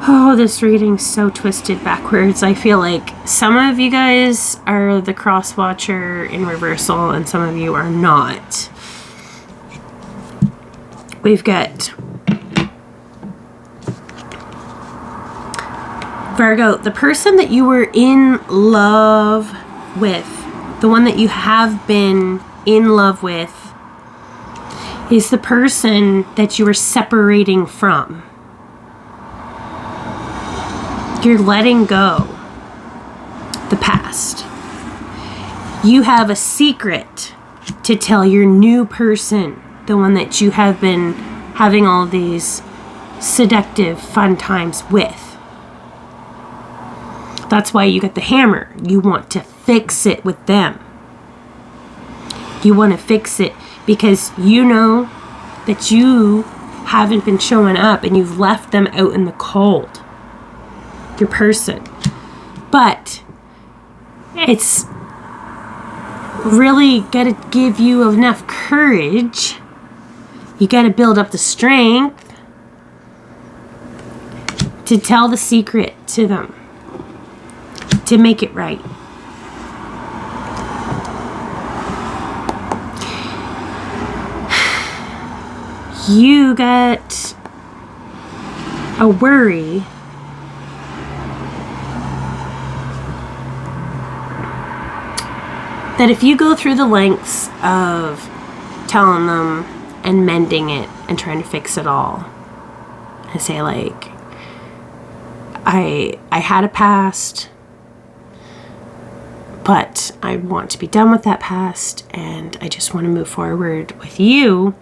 Oh, this reading's so twisted backwards. I feel like some of you guys are the cross watcher in reversal and some of you are not. We've got Virgo, the person that you were in love with, the one that you have been in love with, is the person that you are separating from. You're letting go the past. You have a secret to tell your new person, the one that you have been having all these seductive fun times with. That's why you got the hammer. You want to fix it with them. You want to fix it because you know that you haven't been showing up and you've left them out in the cold. Your person. But it's really got to give you enough courage. You got to build up the strength to tell the secret to them, to make it right. You got a worry that if you go through the lengths of telling them and mending it and trying to fix it all and say like, I had a past, but I want to be done with that past and I just want to move forward with you.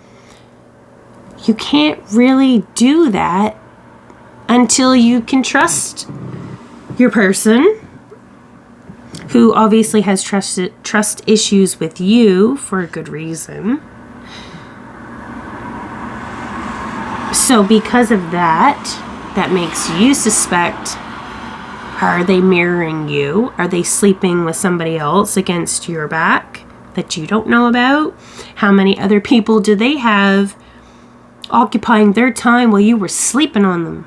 You can't really do that until you can trust your person, who obviously has trust issues with you for a good reason. So because of that, that makes you suspect, are they mirroring you? Are they sleeping with somebody else against your back that you don't know about? How many other people do they have occupying their time while you were sleeping on them?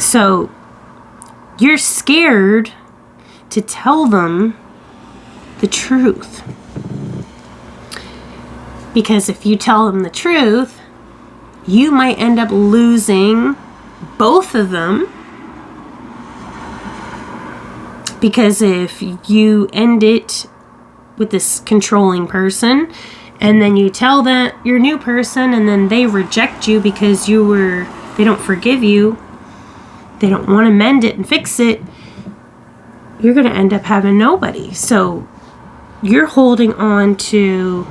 So you're scared to tell them the truth. Because if you tell them the truth, you might end up losing both of them. Because if you end it with this controlling person, and then you tell that your new person, and then they reject you because they don't forgive you, they don't want to mend it and fix it, you're going to end up having nobody. So you're holding on to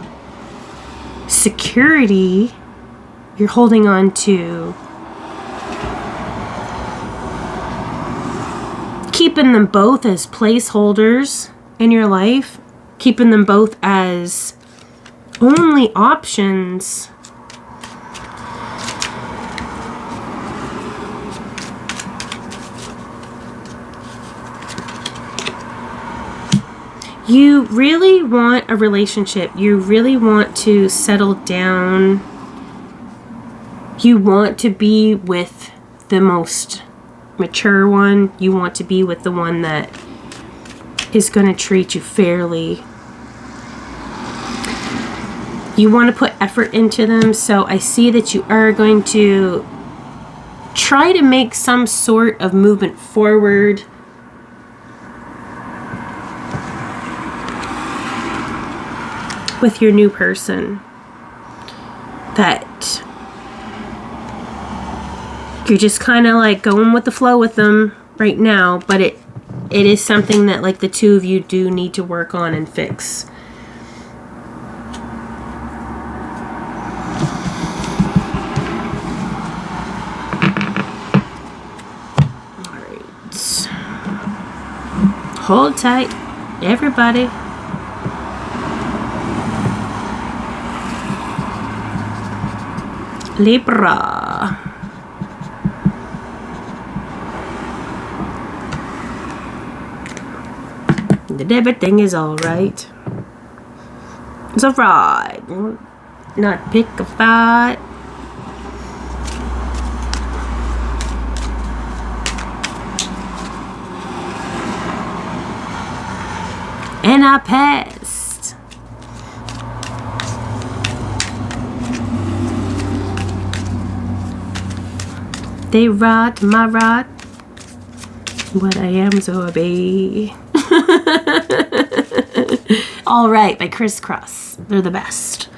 security. You're holding on to keeping them both as placeholders in your life, keeping them both as only options. You really want a relationship. You really want to settle down. You want to be with the most mature one. You want to be with the one that is going to treat you fairly. You want to put effort into them. So I see that you are going to try to make some sort of movement forward. With your new person, that you're just kind of like going with the flow with them right now, but it is something that like the two of you do need to work on and fix. All right, hold tight, everybody. Libra. That everything is alright. It's alright. Not pick a fight. And I passed. They rot my rot. What I am, so I be. All right, by Crisscross. They're the best.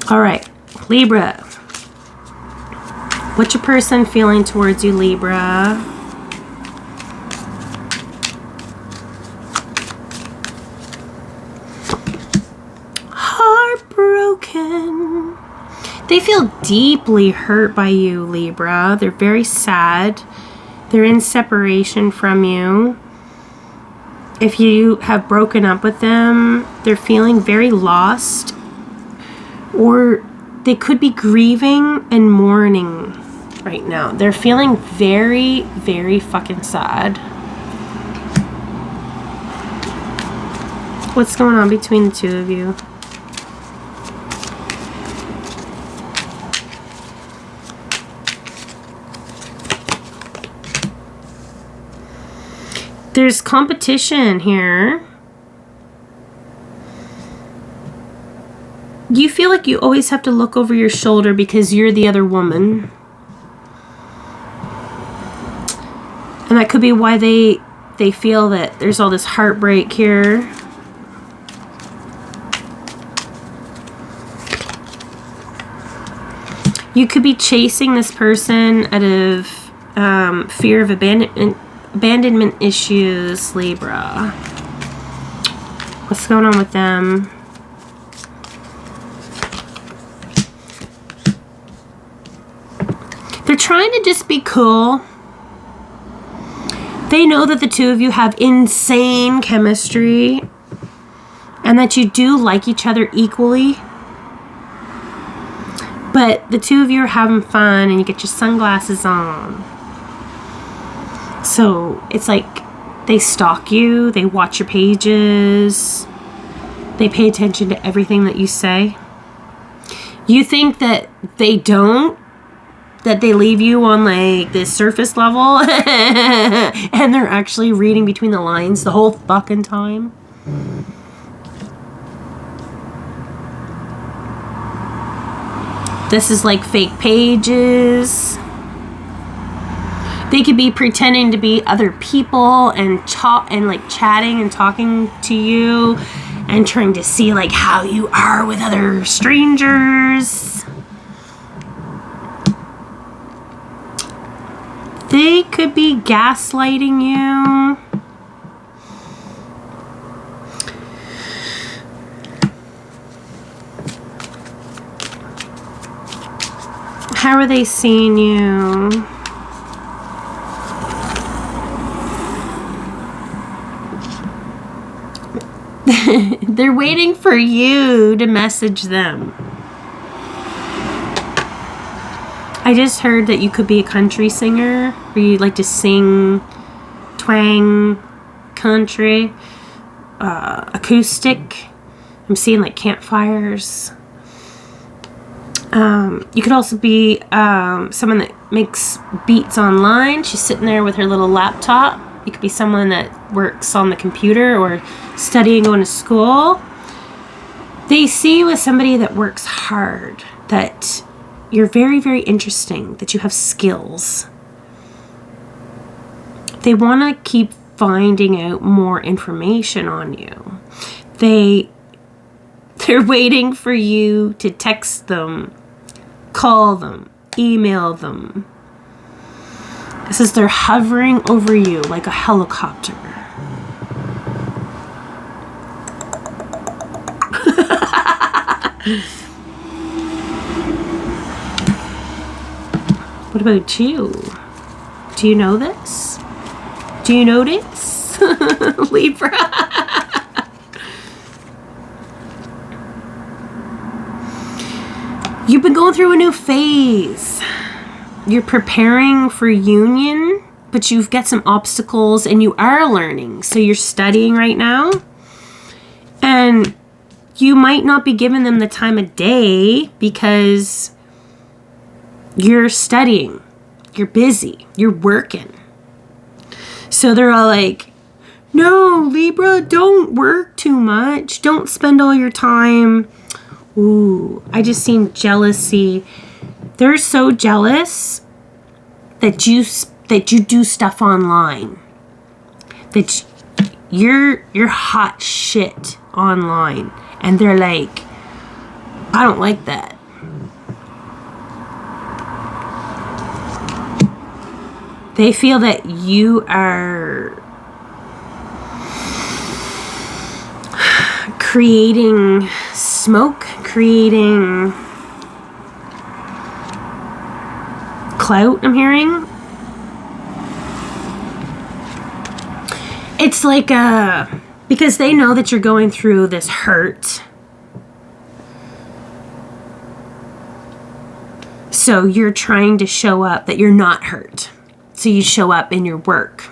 All right, Libra. What's your person feeling towards you, Libra? Heartbroken. They feel deeply hurt by you, Libra. They're very sad. They're in separation from you. If you have broken up with them, they're feeling very lost. Or they could be grieving and mourning right now. They're feeling very, very fucking sad. What's going on between the two of you? There's competition here. You feel like you always have to look over your shoulder because you're the other woman. And that could be why they feel that there's all this heartbreak here. You could be chasing this person out of fear of abandonment issues, Libra. What's going on with them? They're trying to just be cool. They know that the two of you have insane chemistry and that you do like each other equally. But the two of you are having fun and you get your sunglasses on. So it's like they stalk you, they watch your pages, they pay attention to everything that you say. You think that they don't, that they leave you on like this surface level and they're actually reading between the lines the whole fucking time. This is like fake pages. They could be pretending to be other people and like chatting and talking to you and trying to see like how you are with other strangers. They could be gaslighting you. How are they seeing you? They're waiting for you to message them. I just heard that you could be a country singer, or you'd like to sing twang, country, acoustic. I'm seeing like campfires. You could also be someone that makes beats online. She's sitting there with her little laptop. You could be someone that works on the computer or studying, going to school. They see you as somebody that works hard, that you're very, very interesting, that you have skills. They want to keep finding out more information on you. They're waiting for you to text them, call them, email them. It says they're hovering over you like a helicopter. What about you? Do you know this? Do you notice? Libra. You've been going through a new phase. You're preparing for union, but you've got some obstacles and you are learning. So you're studying right now. And you might not be giving them the time of day because you're studying. You're busy. You're working. So they're all like, no, Libra, don't work too much. Don't spend all your time. Ooh, I just seen jealousy. They're so jealous that you do stuff online. That you're hot shit online. And they're like, I don't like that. They feel that you are creating smoke, creating clout, I'm hearing. It's like because they know that you're going through this hurt. So you're trying to show up that you're not hurt. So you show up in your work.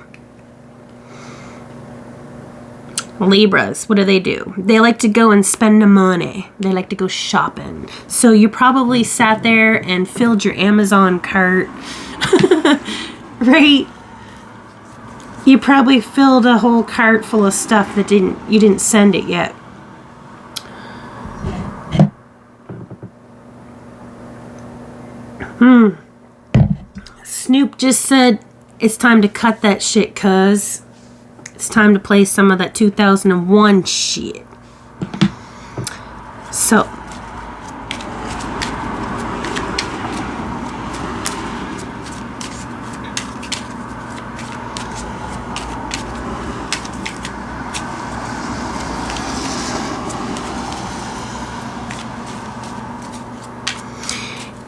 Libras, what do? They like to go and spend the money. They like to go shopping. So you probably sat there and filled your Amazon cart. Right? You probably filled a whole cart full of stuff that you didn't send it yet. Snoop just said it's time to cut that shit, cuz it's time to play some of that 2001 shit. So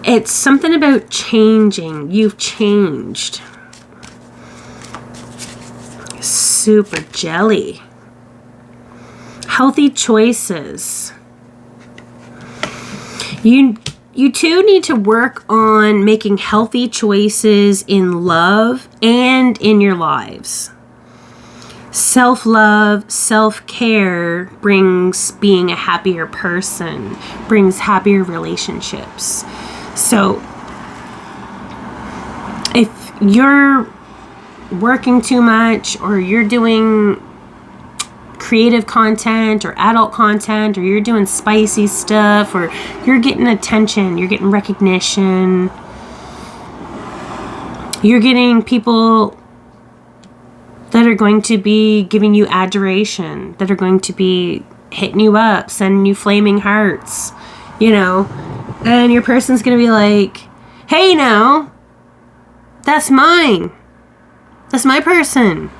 it's something about changing. You've changed. Super jelly. Healthy choices. You two need to work on making healthy choices in love and in your lives. Self-love, self-care brings being a happier person, brings happier relationships. So if you're working too much, or you're doing creative content or adult content, or you're doing spicy stuff, or you're getting attention, you're getting recognition, you're getting people that are going to be giving you adoration, that are going to be hitting you up, sending you flaming hearts, you know, and your person's going to be like, hey, now, that's mine. That's my person.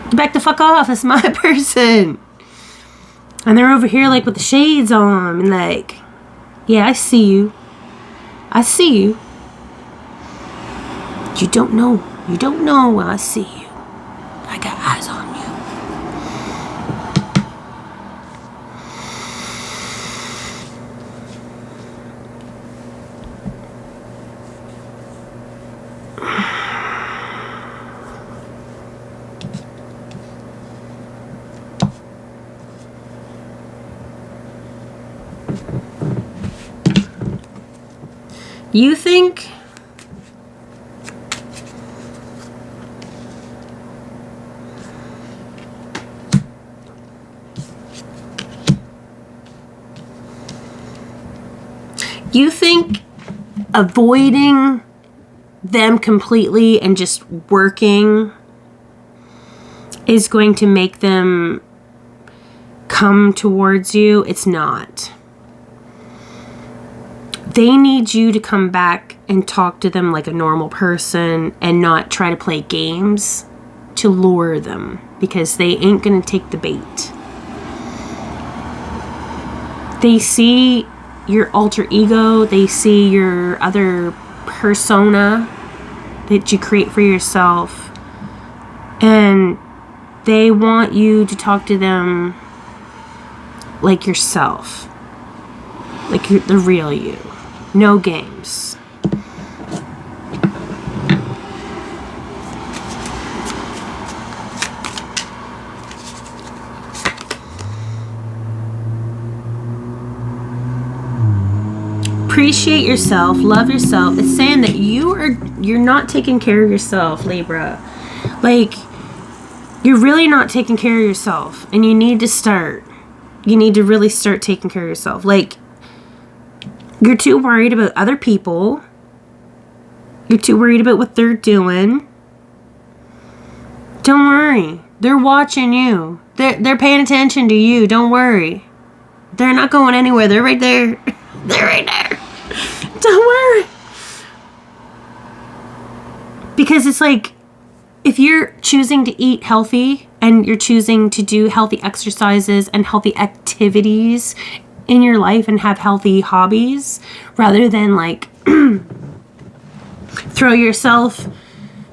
Get back the fuck off. That's my person. And they're over here like with the shades on and like, yeah, I see you. I see you. You don't know. You don't know I see you. I got eyes on you. You think avoiding them completely and just working is going to make them come towards you? It's not. They need you to come back and talk to them like a normal person and not try to play games to lure them, because they ain't gonna take the bait. They see your alter ego, they see your other persona that you create for yourself, and they want you to talk to them like yourself, like you're the real you. No games. Appreciate yourself, love yourself. It's saying that you're not taking care of yourself, Libra. Like, you're really not taking care of yourself, and you need to start. You need to really start taking care of yourself. Like, you're too worried about other people. You're too worried about what they're doing. Don't worry. They're watching you. They're paying attention to you. Don't worry. They're not going anywhere. They're right there. They're right there. Don't worry. Because it's like, if you're choosing to eat healthy and you're choosing to do healthy exercises and healthy activities in your life and have healthy hobbies, rather than like throw yourself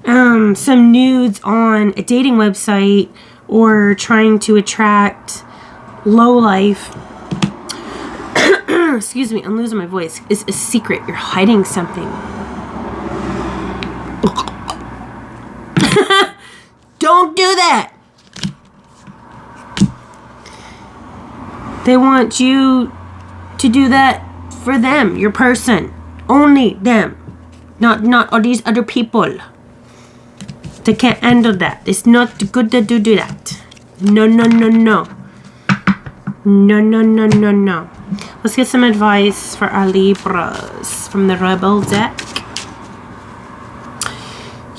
some nudes on a dating website, or trying to attract low life. Excuse me, I'm losing my voice. Is a secret. You're hiding something. Don't do that. They want you to do that for them, your person. Only them. Not all these other people. They can't handle that. It's not good to do that. No, no, no, no. No, no, no, no, no. Let's get some advice for our Libras from the Rebel deck.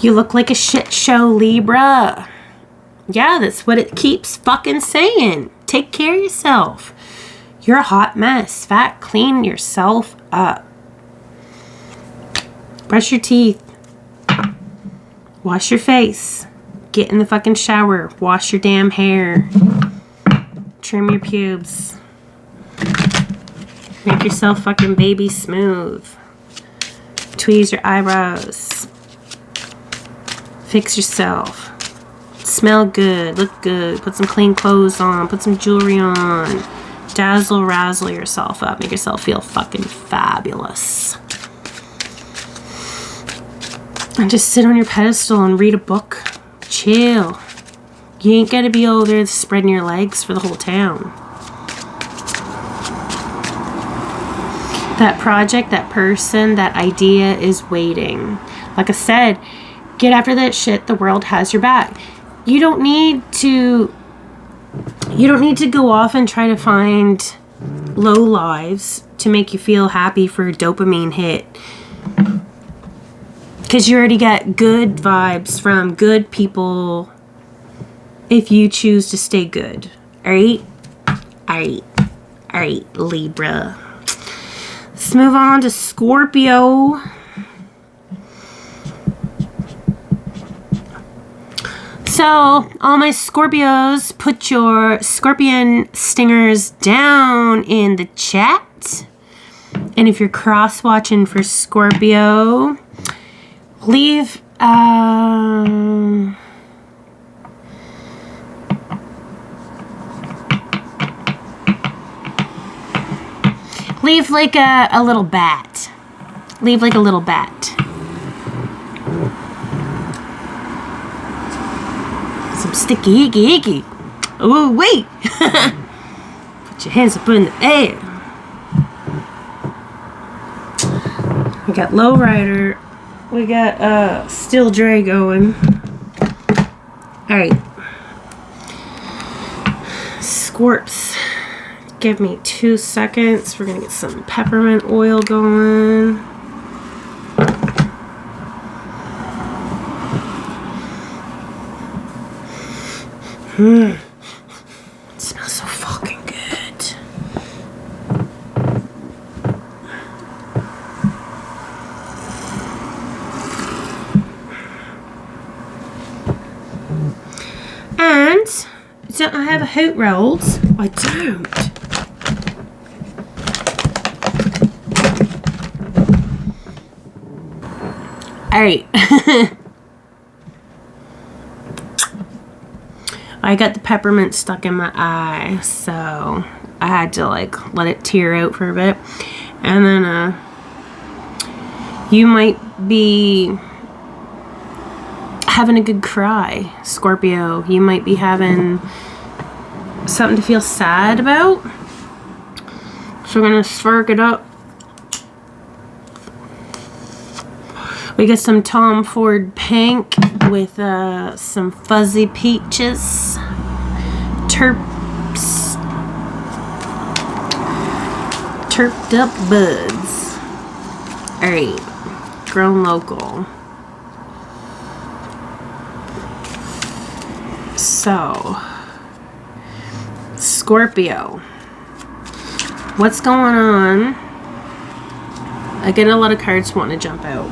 You look like a shit show, Libra. Yeah, that's what it keeps fucking saying. Take care of yourself. You're a hot mess. Fat, clean yourself up. Brush your teeth. Wash your face. Get in the fucking shower. Wash your damn hair. Trim your pubes. Make yourself fucking baby smooth. Tweeze your eyebrows. Fix yourself. Smell good. Look good. Put some clean clothes on. Put some jewelry on. Dazzle, razzle yourself up. Make yourself feel fucking fabulous. And just sit on your pedestal and read a book. Chill. You ain't gotta be over there spreading your legs for the whole town. That project, that person, that idea is waiting. Like I said, get after that shit. The world has your back. You don't need to go off and try to find low lives to make you feel happy for a dopamine hit. Because you already get good vibes from good people if you choose to stay good. Alright? Alright, Libra. Let's move on to Scorpio. So, all my Scorpios, put your scorpion stingers down in the chat. And if you're cross-watching for Scorpio, leave leave like a little bat. Leave like a little bat. Some sticky icky. Oh, wait. Put your hands up in the air. We got Lowrider. We got Still Dre going. Alright. Scorps. Give me 2 seconds. We're going to get some peppermint oil going. It smells so fucking good. And don't I have a hoot rolls? I don't. Alright. I got the peppermint stuck in my eye, so I had to like let it tear out for a bit. And then you might be having a good cry, Scorpio. You might be having something to feel sad about. So we're gonna spark it up. We got some Tom Ford pink with some fuzzy peaches, terped up buds. Alright, grown local. So, Scorpio, what's going on? I get a lot of cards wanting to jump out.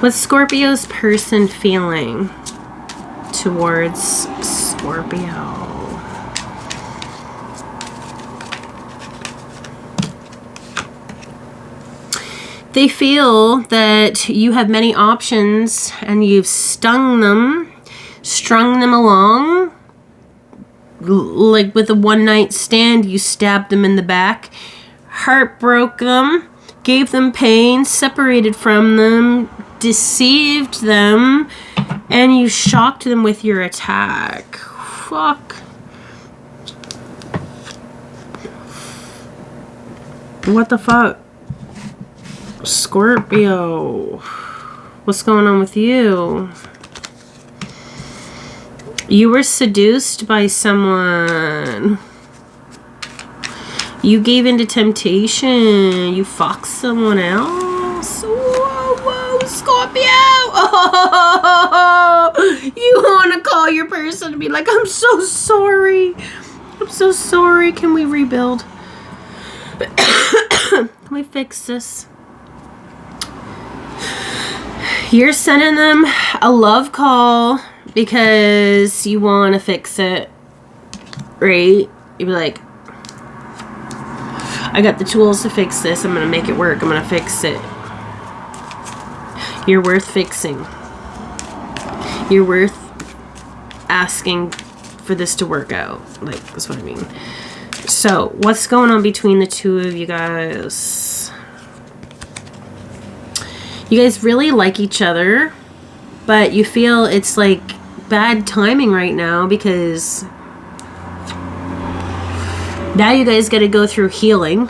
What's Scorpio's person feeling towards Scorpio? They feel that you have many options and you've strung them along. Like with a one-night stand, you stabbed them in the back, heartbroke them, gave them pain, separated from them, deceived them, and you shocked them with your attack. Fuck. What the fuck? Scorpio, what's going on with you? You were seduced by someone. You gave into temptation. You fucked someone else. Whoa, whoa, Scorpio. Oh, you want to call your person and be like, I'm so sorry. I'm so sorry. Can we rebuild? Can we fix this? You're sending them a love call because you want to fix it, right? You'd be like, I got the tools to fix this. I'm going to make it work. I'm going to fix it. You're worth fixing. You're worth asking for this to work out. Like, that's what I mean. So, what's going on between the two of you guys? You guys really like each other, but you feel it's like bad timing right now because now you guys got to go through healing,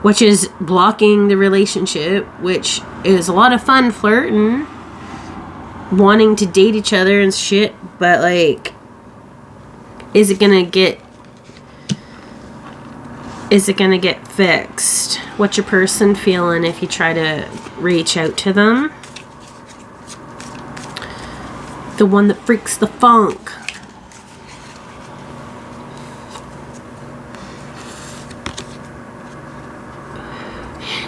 which is blocking the relationship, which is a lot of fun flirting, wanting to date each other and shit, but like, is it gonna get fixed? What's your person feeling if you try to reach out to them? The one that freaks the funk.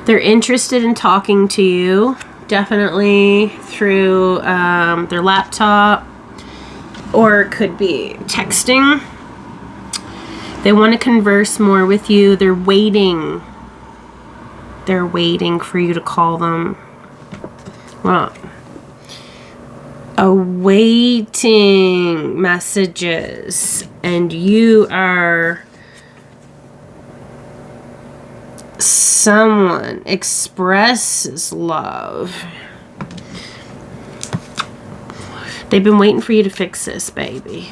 They're interested in talking to you, definitely through their laptop, or it could be texting. They want to converse more with you. They're waiting. They're waiting for you to call them. Well, awaiting messages. And you are someone expresses love. They've been waiting for you to fix this, baby.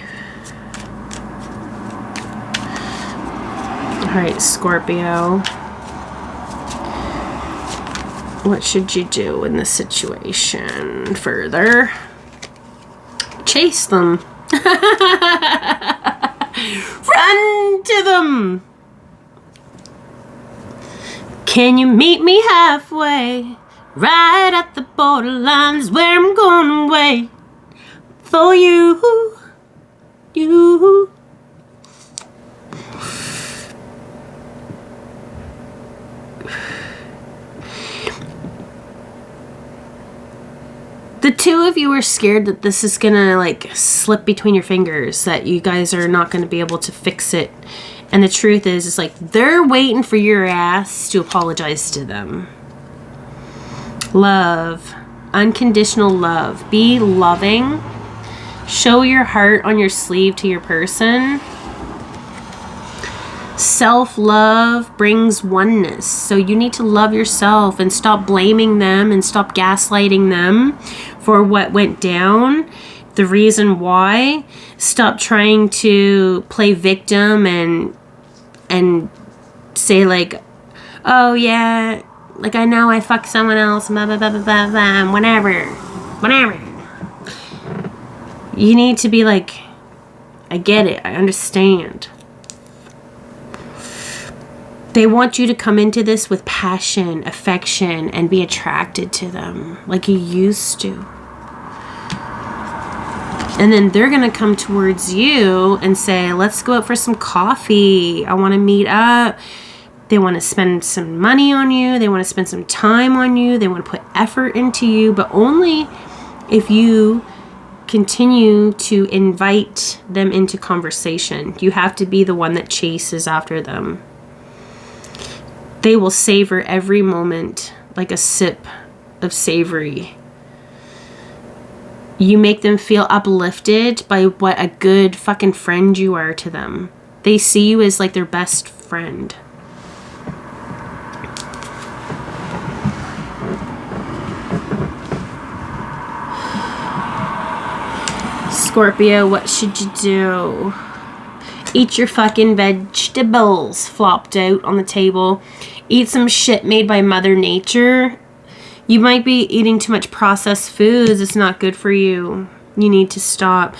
Alright, Scorpio. What should you do in this situation further? Chase them. Run to them. Can you meet me halfway? Right at the borderlines where I'm going away. For you. You. The two of you are scared that this is gonna like slip between your fingers, that you guys are not gonna be able to fix it. And the truth is, it's like they're waiting for your ass to apologize to them. Love. Unconditional love. Be loving. Show your heart on your sleeve to your person. Self-love brings oneness. So you need to love yourself and stop blaming them and stop gaslighting them for what went down, the reason why. Stop trying to play victim and say like, oh yeah, like I know I fucked someone else, blah, blah, blah, blah, blah, blah, whatever. You need to be like, I get it, I understand. They want you to come into this with passion, affection, and be attracted to them like you used to. And then they're going to come towards you and say, let's go out for some coffee. I want to meet up. They want to spend some money on you. They want to spend some time on you. They want to put effort into you, but only if you continue to invite them into conversation. You have to be the one that chases after them. They will savor every moment like a sip of savory. You make them feel uplifted by what a good fucking friend you are to them. They see you as like their best friend. Scorpio, what should you do? Eat your fucking vegetables flopped out on the table. Eat some shit made by Mother Nature. You might be eating too much processed foods. It's not good for you. You need to stop.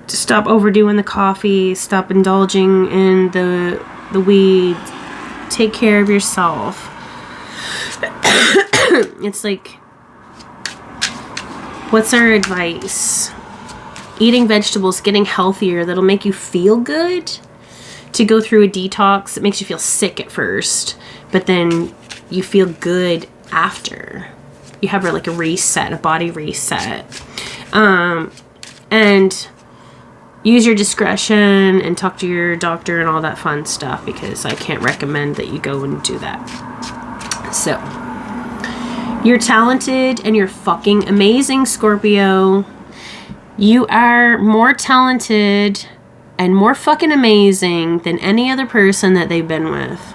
Stop overdoing the coffee. Stop indulging in the weed. Take care of yourself. It's like, what's our advice? Eating vegetables, getting healthier, that'll make you feel good. To go through a detox, it makes you feel sick at first, but then you feel good after. You have like a reset, a body reset. And use your discretion and talk to your doctor and all that fun stuff, because I can't recommend that you go and do that. So, you're talented and you're fucking amazing, Scorpio. You are more talented and more fucking amazing than any other person that they've been with.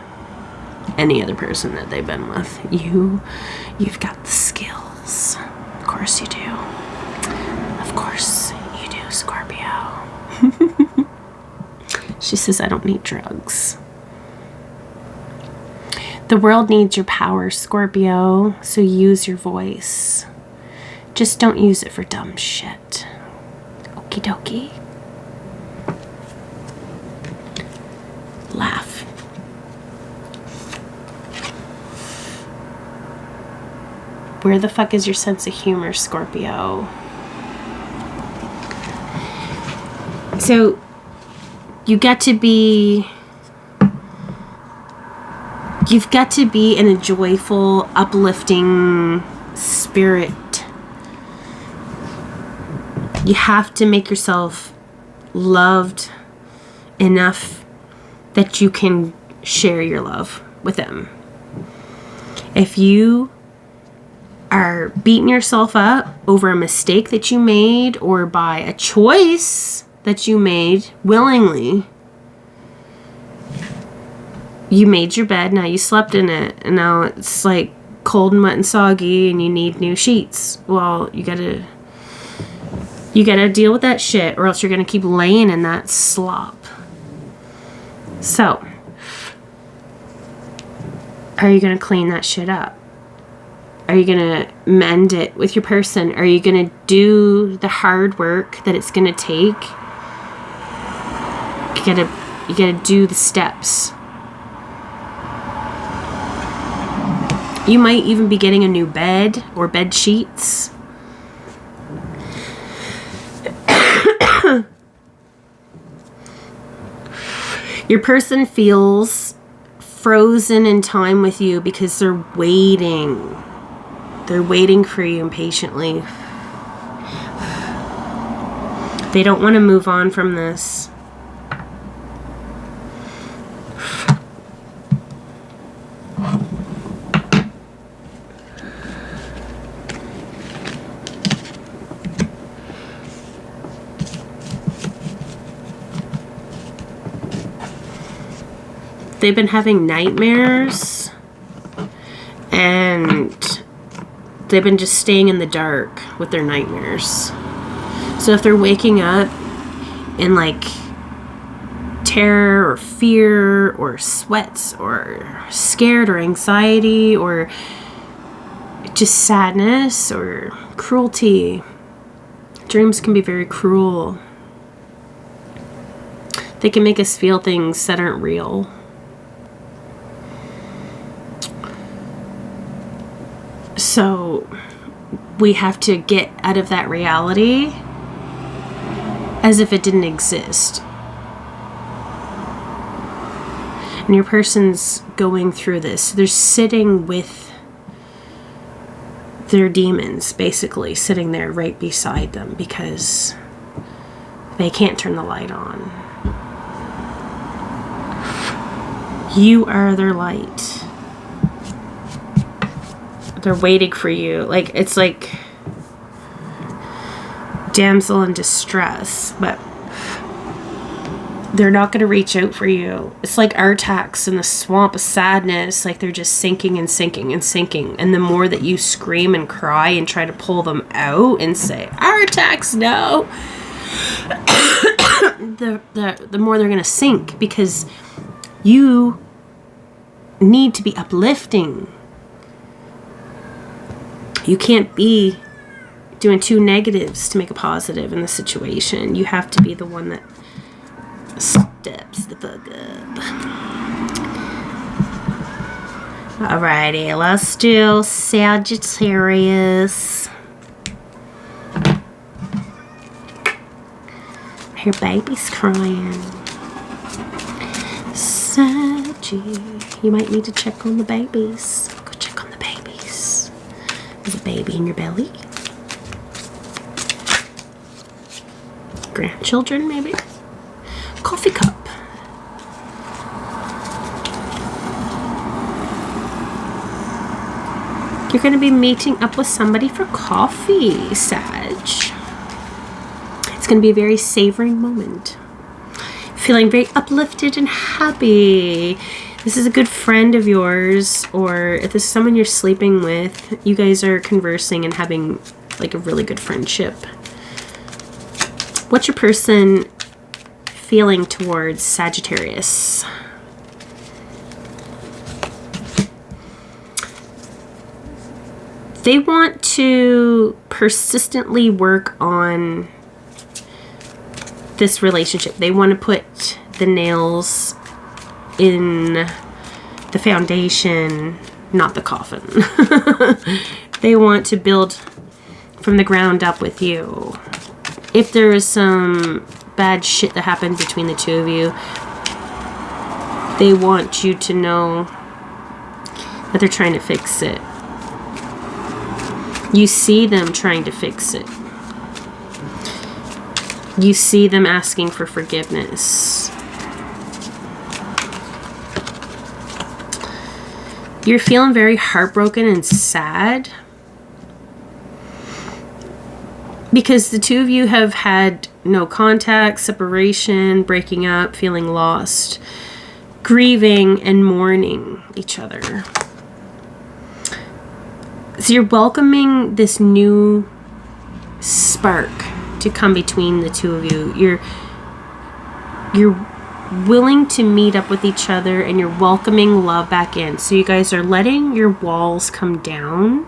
Any other person that they've been with. You've got the skills. Of course you do. Of course you do, Scorpio. She says, I don't need drugs. The world needs your power, Scorpio, so use your voice. Just don't use it for dumb shit. Okie dokie. Laugh. Where the fuck is your sense of humor, Scorpio? So, you've got to be in a joyful, uplifting spirit. You have to make yourself loved enough that you can share your love with them. If you are beating yourself up over a mistake that you made or by a choice that you made willingly, you made your bed, now you slept in it, and now it's like cold and wet and soggy and you need new sheets. Well, you gotta deal with that shit, or else you're gonna keep laying in that slop. So, are you gonna clean that shit up? Are you gonna mend it with your person? Are you gonna do the hard work that it's gonna take? You gotta do the steps. You might even be getting a new bed or bed sheets. Your person feels frozen in time with you because they're waiting. They're waiting for you impatiently. They don't want to move on from this. They've been having nightmares, and they've been just staying in the dark with their nightmares. So if they're waking up in like terror or fear or sweats or scared or anxiety or just sadness or cruelty, dreams can be very cruel. They can make us feel things that aren't real. So we have to get out of that reality as if it didn't exist. And your person's going through this. They're sitting with their demons, basically, sitting there right beside them because they can't turn the light on. You are their light. They're waiting for you. Like, it's like damsel in distress, but they're not going to reach out for you. It's like Artax in the swamp of sadness. Like, they're just sinking and sinking and sinking. And the more that you scream and cry and try to pull them out and say, Artax, no, the more they're going to sink, because you need to be uplifting. You can't be doing two negatives to make a positive in the situation. You have to be the one that steps the fuck up. Alrighty, let's do Sagittarius. I hear babies crying. Saggy, you might need to check on the babies. Go check on the babies. There's a baby in your belly. Grandchildren, maybe. Coffee cup. You're going to be meeting up with somebody for coffee, Sag. It's going to be a very savoring moment. Feeling very uplifted and happy. This is a good friend of yours, or if this is someone you're sleeping with, you guys are conversing and having like a really good friendship. What's your person feeling towards Sagittarius? They want to persistently work on this relationship. They want to put the nails in the foundation, not the coffin. They want to build from the ground up with you. If there is some bad shit that happened between the two of you, they want you to know that they're trying to fix it. You see them trying to fix it. You see them asking for forgiveness. You're feeling very heartbroken and sad because the two of you have had no contact, separation, breaking up, feeling lost, grieving, and mourning each other. So you're welcoming this new spark to come between the two of you. You're willing to meet up with each other, and you're welcoming love back in. So you guys are letting your walls come down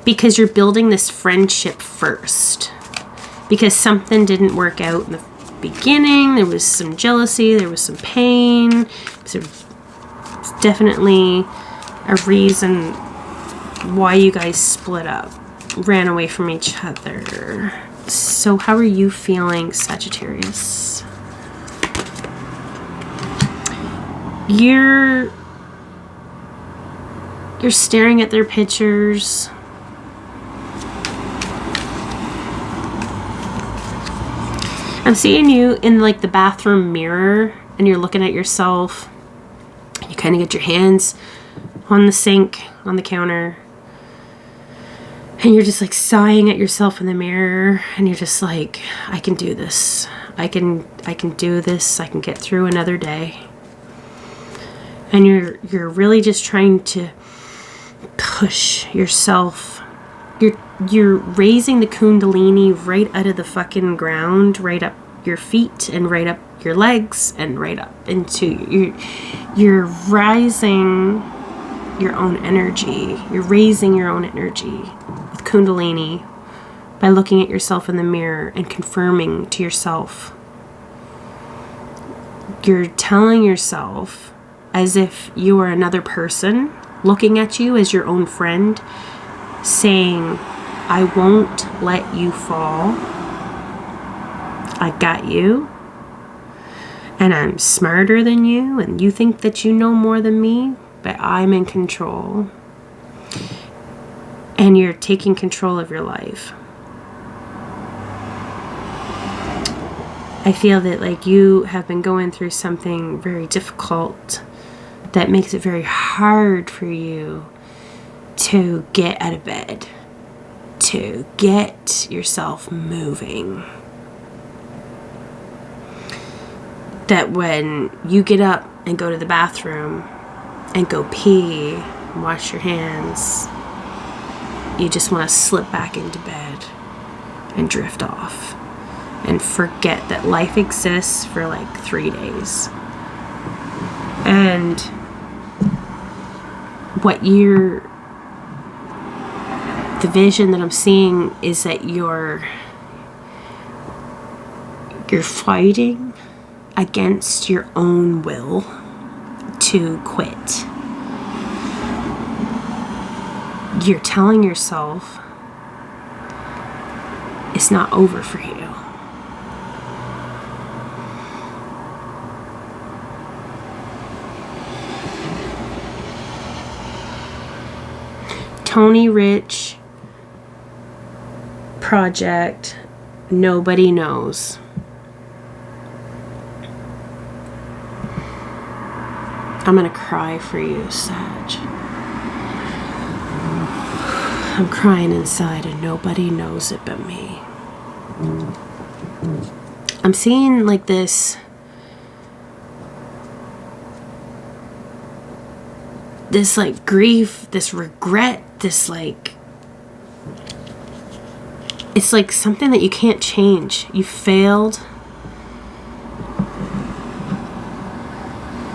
because you're building this friendship first. Because something didn't work out in the beginning. There was some jealousy. There was some pain. So it's definitely a reason why you guys split up, ran away from each other. So how are you feeling, Sagittarius? You're staring at their pictures. I'm seeing you in like the bathroom mirror, and you're looking at yourself. You kind of get your hands on the sink, on the counter, and you're just like sighing at yourself in the mirror, and you're just like, I can do this. I can do this. I can get through another day. And you're really just trying to push yourself. You're raising the Kundalini right out of the fucking ground, right up your feet and right up your legs and right up into you're rising your own energy. You're raising your own energy with Kundalini by looking at yourself in the mirror and confirming to yourself. You're telling yourself as if you are another person looking at you as your own friend, saying, I won't let you fall. I got you. And I'm smarter than you, and you think that you know more than me, but I'm in control. And you're taking control of your life. I feel that like you have been going through something very difficult that makes it very hard for you to get out of bed, to get yourself moving. That when you get up and go to the bathroom and go pee, and wash your hands, you just want to slip back into bed and drift off and forget that life exists for like 3 days. And the vision that I'm seeing is that you're fighting against your own will to quit. You're telling yourself it's not over for you. Tony Rich project, nobody knows. I'm gonna cry for you, Sag. I'm crying inside and nobody knows it but me. I'm seeing like this like grief, this regret, this like, it's like something that you can't change. You failed.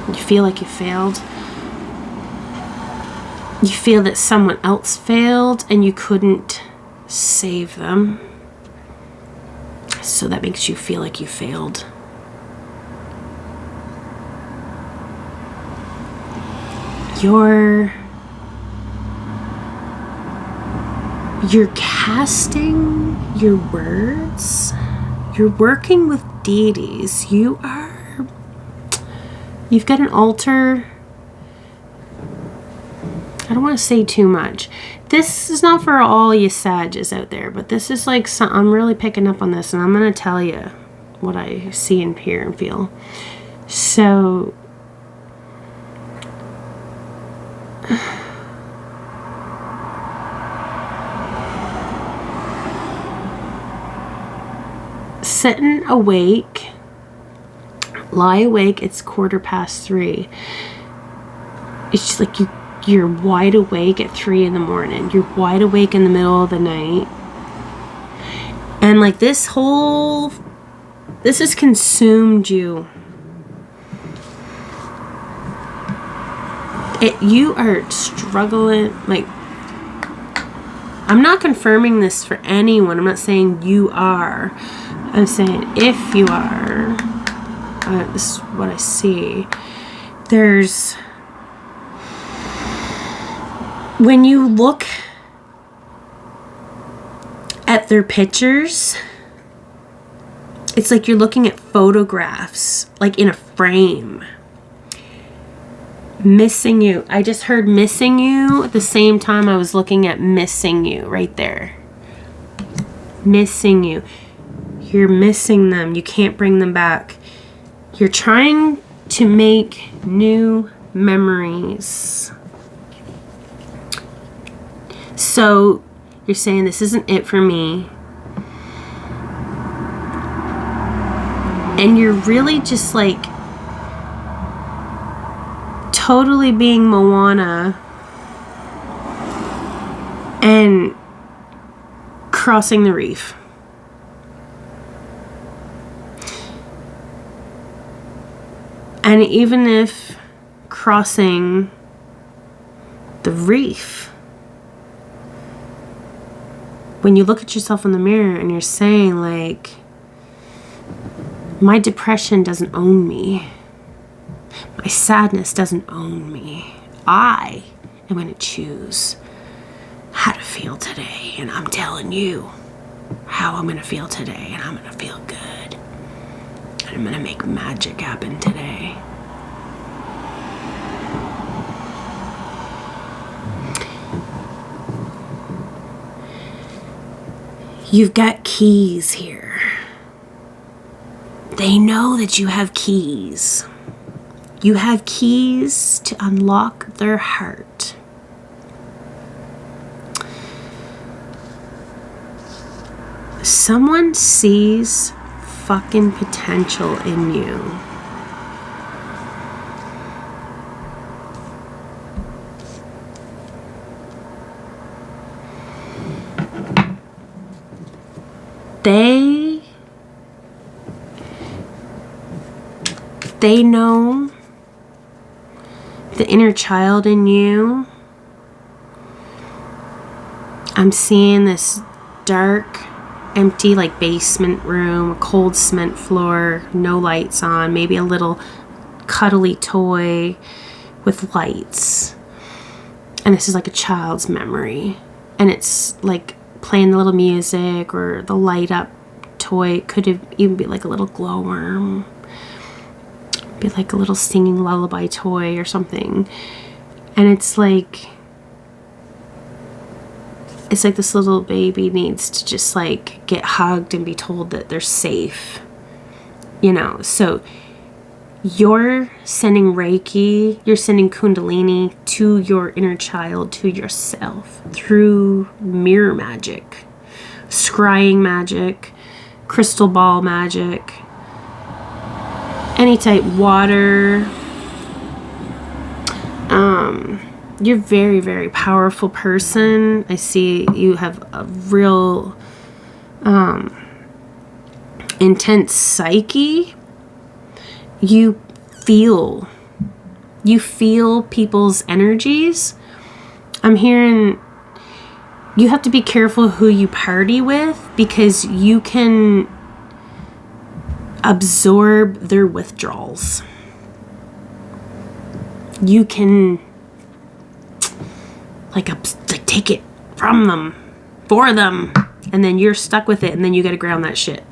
You feel like you failed. You feel that someone else failed and you couldn't save them. So that makes you feel like you failed. You're casting your words. You're working with deities. You've got an altar. I don't want to say too much. This is not for all you Sages out there, but this is like, I'm really picking up on this, and I'm going to tell you what I see and hear and feel. So, sitting awake, lie awake, it's 3:15. It's just like you're wide awake at 3 in the morning. You're wide awake in the middle of the night. And like this has consumed you. You are struggling. Like, I'm not confirming this for anyone. I'm not saying you are. I'm saying if you are, this is what I see. When you look at their pictures, it's like you're looking at photographs, like in a frame. Missing you. I just heard missing you at the same time I was looking at missing you right there. Missing you. You're missing them. You can't bring them back. You're trying to make new memories. So you're saying this isn't it for me. And you're really just like totally being Moana and crossing the reef. And even if crossing the reef, when you look at yourself in the mirror and you're saying like, my depression doesn't own me. My sadness doesn't own me. I am going to choose how to feel today. And I'm telling you how I'm going to feel today. And I'm going to feel good. I'm gonna make magic happen today. You've got keys here. They know that you have keys. You have keys to unlock their heart. Someone sees fucking potential in you. They know the inner child in you. I'm seeing this dark, empty, like basement room, a cold cement floor, no lights on, maybe a little cuddly toy with lights. And this is like a child's memory. And it's like playing the little music or the light up toy. Could even be like a little glowworm. Be like a little singing lullaby toy or something. And it's like this little baby needs to just like get hugged and be told that they're safe, you know. So you're sending Reiki, you're sending Kundalini to your inner child, to yourself, through mirror magic, scrying magic, crystal ball magic, any type, water. You're a very, very powerful person. I see you have a real intense psyche. You feel people's energies. I'm hearing you have to be careful who you party with, because you can absorb their withdrawals. You can like take it from them, for them, and then you're stuck with it, and then you gotta ground that shit.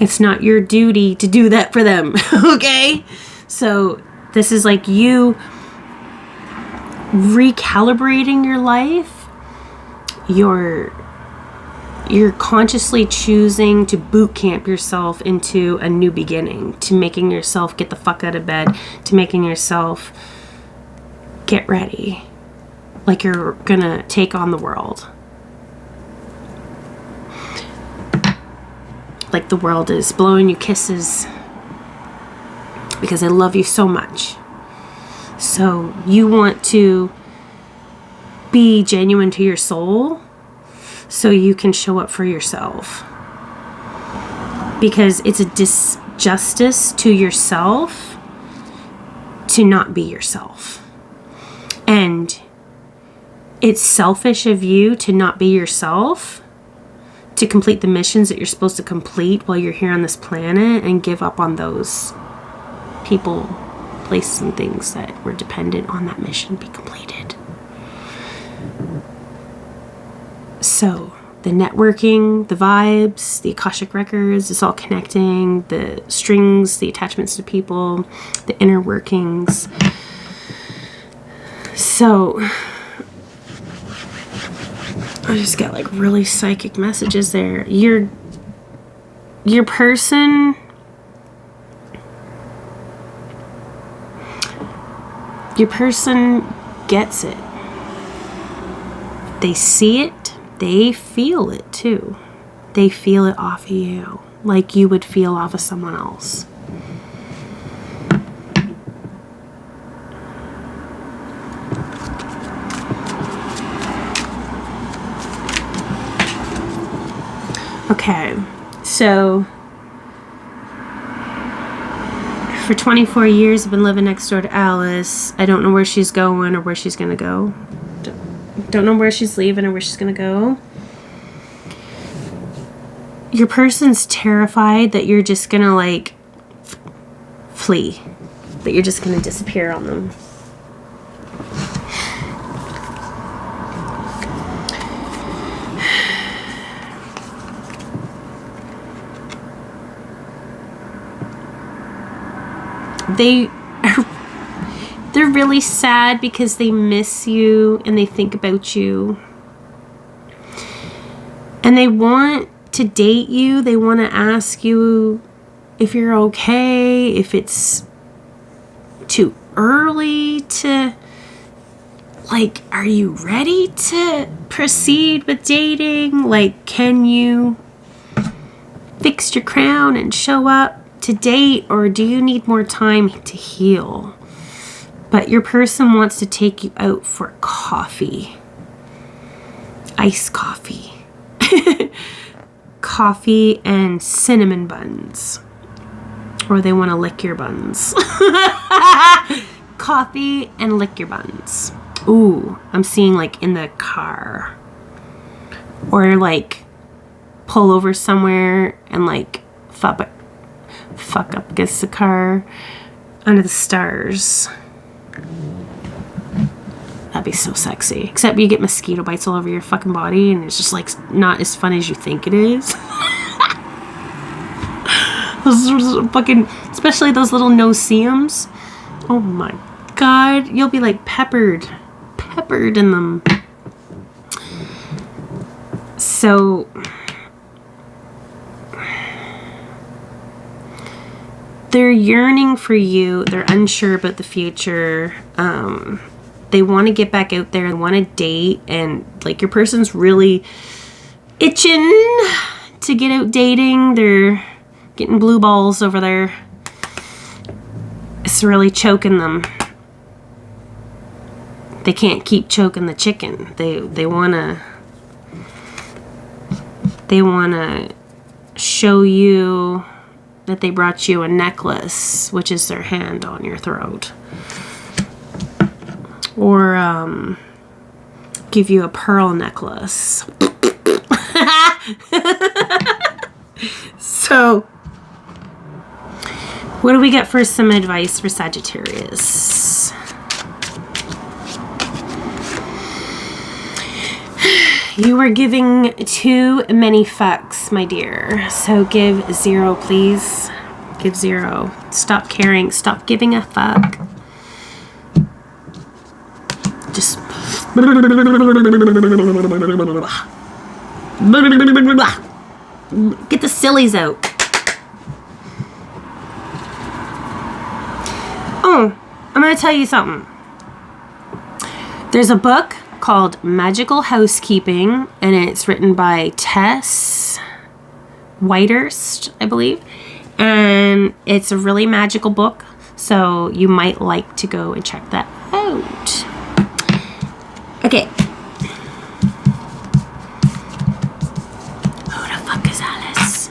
It's not your duty to do that for them. Okay? So this is like you recalibrating your life. You're consciously choosing to boot camp yourself into a new beginning, to making yourself get the fuck out of bed, to making yourself get ready, like you're gonna take on the world. Like the world is blowing you kisses because they love you so much. So you want to be genuine to your soul so you can show up for yourself. Because it's a disjustice to yourself to not be yourself. And it's selfish of you to not be yourself, to complete the missions that you're supposed to complete while you're here on this planet, and give up on those people, places, and things that were dependent on that mission be completed. So the networking, the vibes, the Akashic records, it's all connecting, the strings, the attachments to people, the inner workings. So I just got like really psychic messages there. Your person gets it. They see it. They feel it too. They feel it off of you, like you would feel off of someone else. Okay, so for 24 years I've been living next door to Alice. I don't know where she's going or where she's gonna go. Don't know where she's leaving or where she's gonna go. Your person's terrified that you're just gonna like flee, that you're just gonna disappear on them. they're really sad because they miss you and they think about you. And they want to date you. They want to ask you if you're okay, if it's too early to, like, are you ready to proceed with dating? Like, can you fix your crown and show up to date, or do you need more time to heal? But your person wants to take you out for coffee. Iced coffee. Coffee and cinnamon buns. Or they want to lick your buns. Coffee and lick your buns. Ooh, I'm seeing like in the car. Or like pull over somewhere and like fuck up against the car under the stars. That'd be so sexy. Except you get mosquito bites all over your fucking body and it's just like not as fun as you think it is. Those fucking, especially those little no-see-ums. Oh my god, you'll be like peppered in them. So they're yearning for you. They're unsure about the future. They want to get back out there and want to date, and like your person's really itching to get out dating. They're getting blue balls over there. It's really choking them. They can't keep choking the chicken. They wanna show you that they brought you a necklace, which is their hand on your throat. Or give you a pearl necklace. So, what do we get for some advice for Sagittarius? You are giving too many fucks, my dear. So give 0, please. Give 0. Stop caring. Stop giving a fuck. Just get the sillies out. Oh, I'm going to tell you something. There's a book called Magical Housekeeping, and it's written by Tess Whitehurst, I believe. And it's a really magical book, so you might like to go and check that out. Okay. Who the fuck is Alice?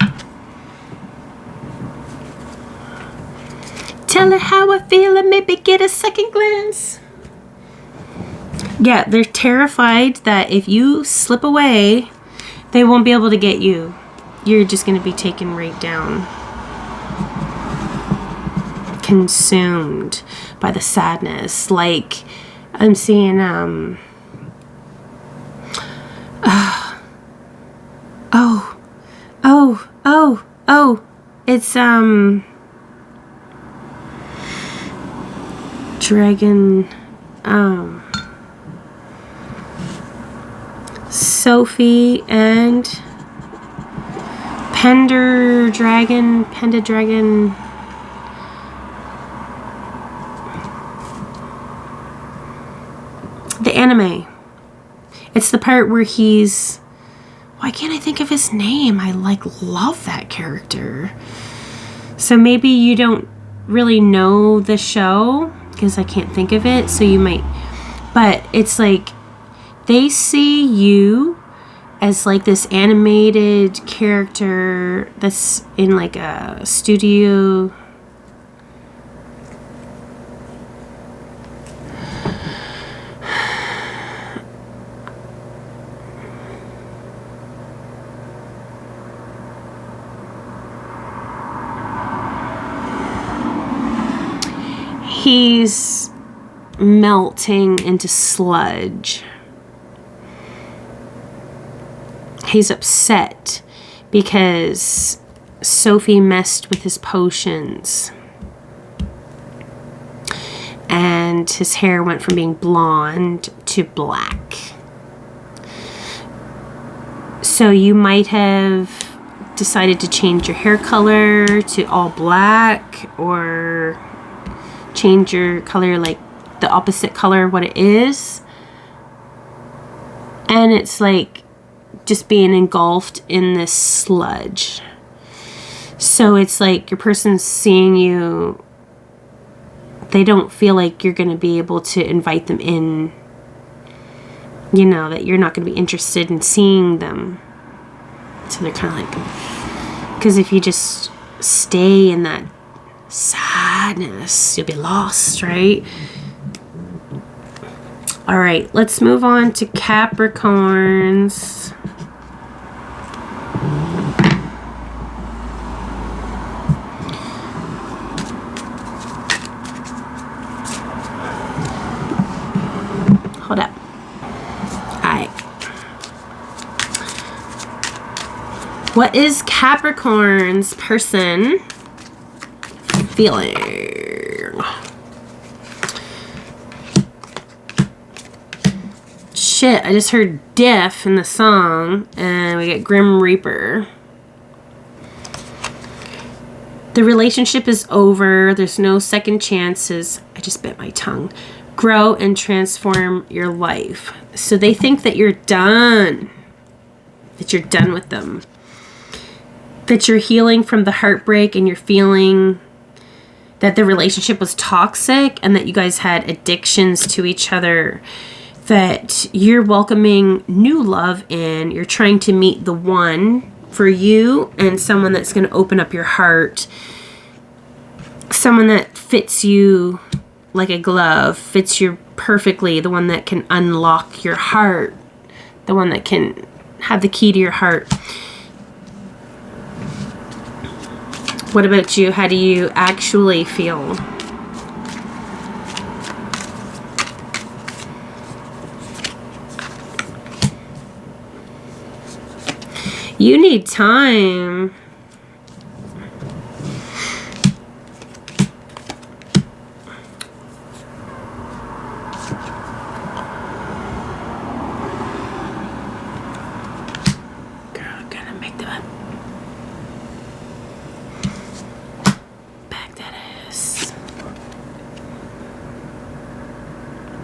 Tell her how I feel and maybe get a second glance. Yeah, they're terrified that if you slip away, they won't be able to get you. You're just going to be taken right down. Consumed by the sadness. Like, I'm seeing, it's, dragon, Sophie and Panda Dragon. The anime. It's the part where he's... Why can't I think of his name? I love that character. So maybe you don't really know the show because I can't think of it. So you might... But it's like they see you as like this animated character that's in like a studio... He's melting into sludge. He's upset because Sophie messed with his potions. and his hair went from being blonde to black. So you might have decided to change your hair color to all black, or change your color, like the opposite color of what it is. And it's like just being engulfed in this sludge. So it's like your person's seeing you, they don't feel like you're going to be able to invite them in, you know, that you're not going to be interested in seeing them. So they're kind of like, because if you just stay in that sadness, you'll be lost, right? All right, let's move on to Capricorns. Hold up. All right. What is Capricorn's person feeling? Shit, I just heard Diff in the song, and we get Grim Reaper. The relationship is over. There's no second chances. I just bit my tongue. Grow and transform your life. So they think that you're done. That you're done with them. That you're healing from the heartbreak, and you're feeling that the relationship was toxic and that you guys had addictions to each other. That you're welcoming new love in. You're trying to meet the one for you, and someone that's going to open up your heart. Someone that fits you like a glove, fits you perfectly. The one that can unlock your heart. The one that can have the key to your heart. What about you? How do you actually feel? You need time. Girl, gonna make that. Back that ass.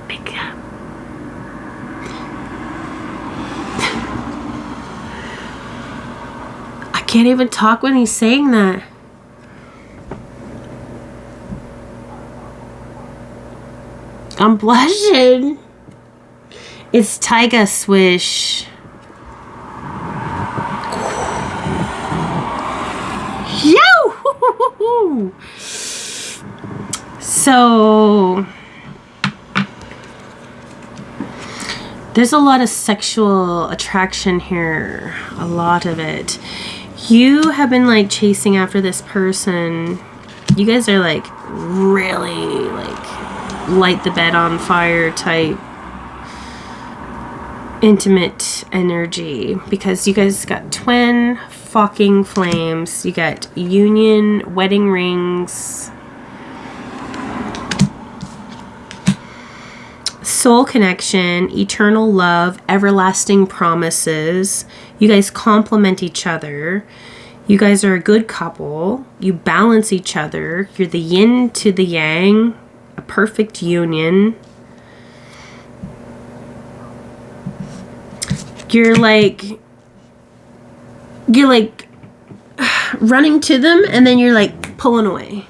Big up. Can't even talk when he's saying that. I'm blushing. It's Tyga Swish. Yo! So there's a lot of sexual attraction here. A lot of it. You have been like chasing after this person. You guys are like really like light the bed on fire type intimate energy, because you guys got twin fucking flames. You got union, wedding rings, soul connection, eternal love, everlasting promises. You guys complement each other. You guys are a good couple. You balance each other. You're the yin to the yang. A perfect union. You're like running to them, and then you're like pulling away.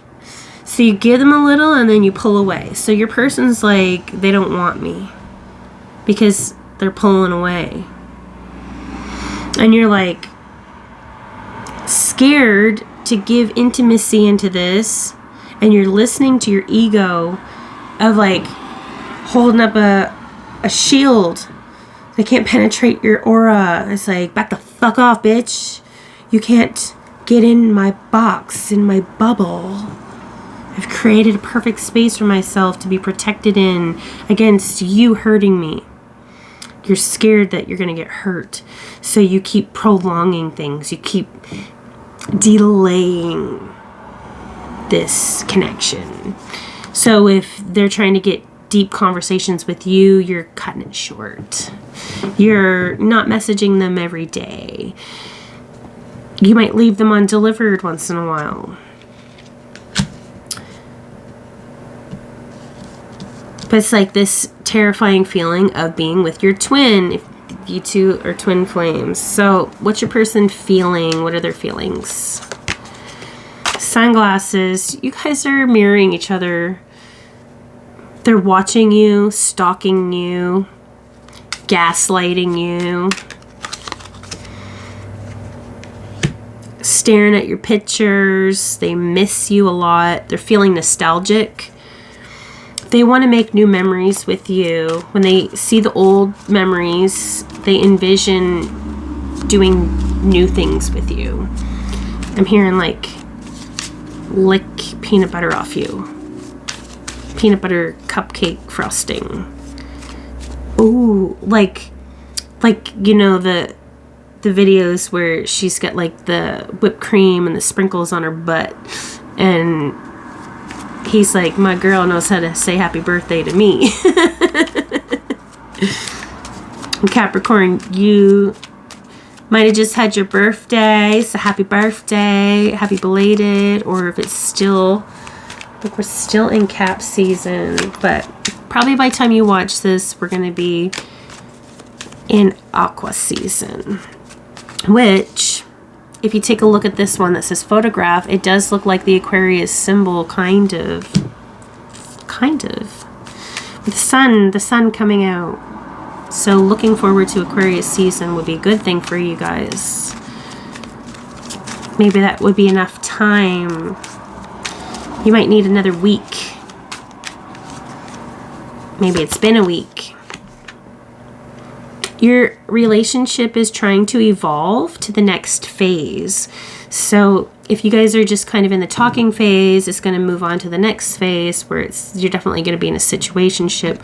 So you give them a little and then you pull away. So your person's like, they don't want me because they're pulling away. And you're like scared to give intimacy into this, and you're listening to your ego of like holding up a shield that can't penetrate your aura. It's like, back the fuck off, bitch. You can't get in my box, in my bubble. I've created a perfect space for myself to be protected in against you hurting me. You're scared that you're going to get hurt. So you keep prolonging things. You keep delaying this connection. So if they're trying to get deep conversations with you, you're cutting it short. You're not messaging them every day. You might leave them undelivered once in a while. But it's like this terrifying feeling of being with your twin, if you two are twin flames. So what's your person feeling? What are their feelings? Sunglasses. You guys are mirroring each other. They're watching you, stalking you, gaslighting you, staring at your pictures. They miss you a lot. They're feeling nostalgic. They want to make new memories with you. When they see the old memories, they envision doing new things with you. I'm hearing like lick peanut butter off you. Peanut butter cupcake frosting. Ooh, like you know the videos where she's got like the whipped cream and the sprinkles on her butt, and he's like, my girl knows how to say happy birthday to me. Capricorn, you might have just had your birthday, so happy birthday, happy belated, or if it's still, look, we're still in Cap season, but probably by the time you watch this, we're going to be in Aqua season, which, if you take a look at this one that says photograph, it does look like the Aquarius symbol, kind of. With the sun coming out. So looking forward to Aquarius season would be a good thing for you guys. Maybe that would be enough time. You might need another week. Maybe it's been a week. Your relationship is trying to evolve to the next phase. So if you guys are just kind of in the talking phase, it's going to move on to the next phase where you're definitely going to be in a situationship.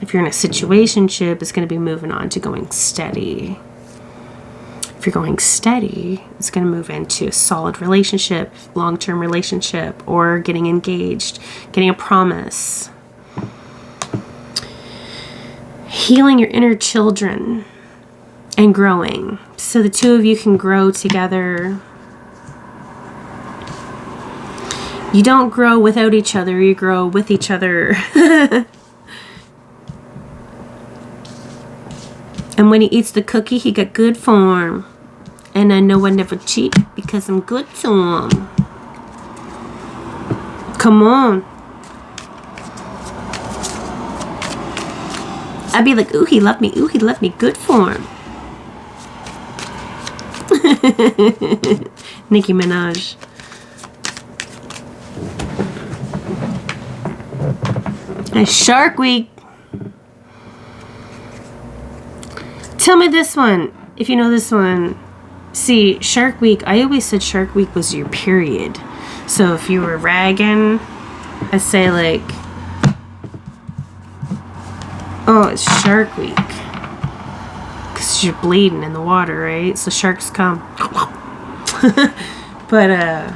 If you're in a situationship, it's going to be moving on to going steady. If you're going steady, it's going to move into a solid relationship, long-term relationship, or getting engaged, getting a promise. Healing your inner children and growing. So the two of you can grow together. You don't grow without each other, you grow with each other. And when he eats the cookie, he got good form. And I know I never cheat because I'm good to him. Come on. I'd be like, ooh, he loved me. Ooh, he left me good form. Nicki Minaj. And Shark Week. Tell me this one, if you know this one. See, Shark Week, I always said Shark Week was your period. So if you were ragging, I say like, oh, it's Shark Week. Because you're bleeding in the water, right? So sharks come. But,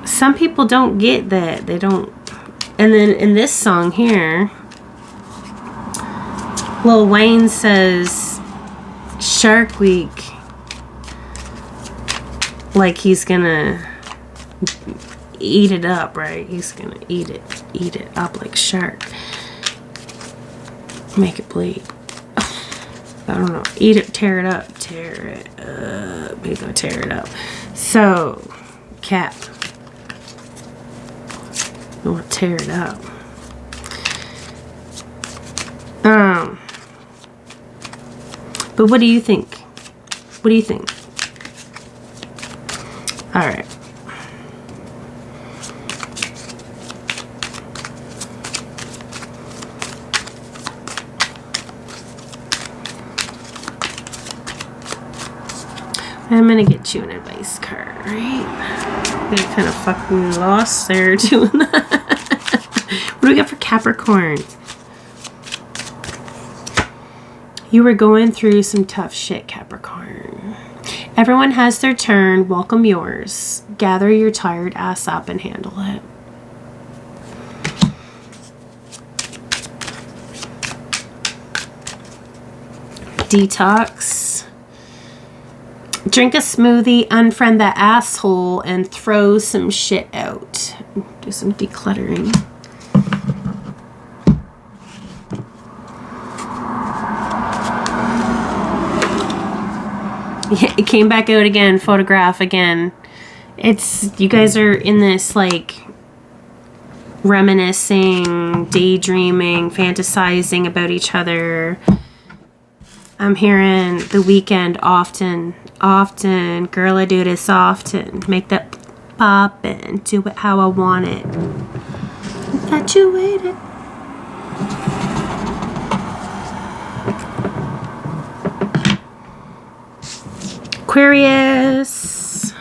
some people don't get that. They don't. And then in this song here, Lil Wayne says Shark Week like he's gonna eat it up, right? He's gonna eat it up like shark. Make it bleed. I don't know. Eat it, tear it up. Tear it up. He's gonna tear it up. So, Cap. I want to tear it up. But what do you think? What do you think? All right. I'm gonna get you an advice card, right? Get kind of fucking lost there doing that. What do we got for Capricorn? You were going through some tough shit, Capricorn. Everyone has their turn. Welcome yours. Gather your tired ass up and handle it. Detox. Drink a smoothie, unfriend that asshole, and throw some shit out. Do some decluttering. Yeah, it came back out again. Photograph again. It's, you guys are in this like reminiscing, daydreaming, fantasizing about each other. I'm hearing the weekend often. Girl, I do this often. Make that poppin'. Do it how I want it. Infatuated. Aquarius.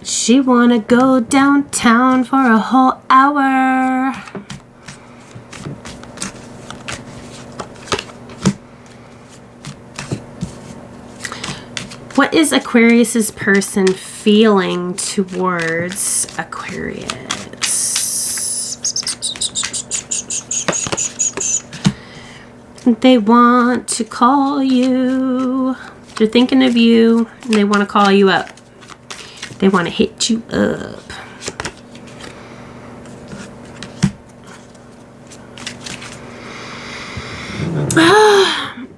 She wanna go downtown for a whole hour. What is Aquarius's person feeling towards Aquarius? They want to call you. They're thinking of you and they want to call you up. They want to hit you up.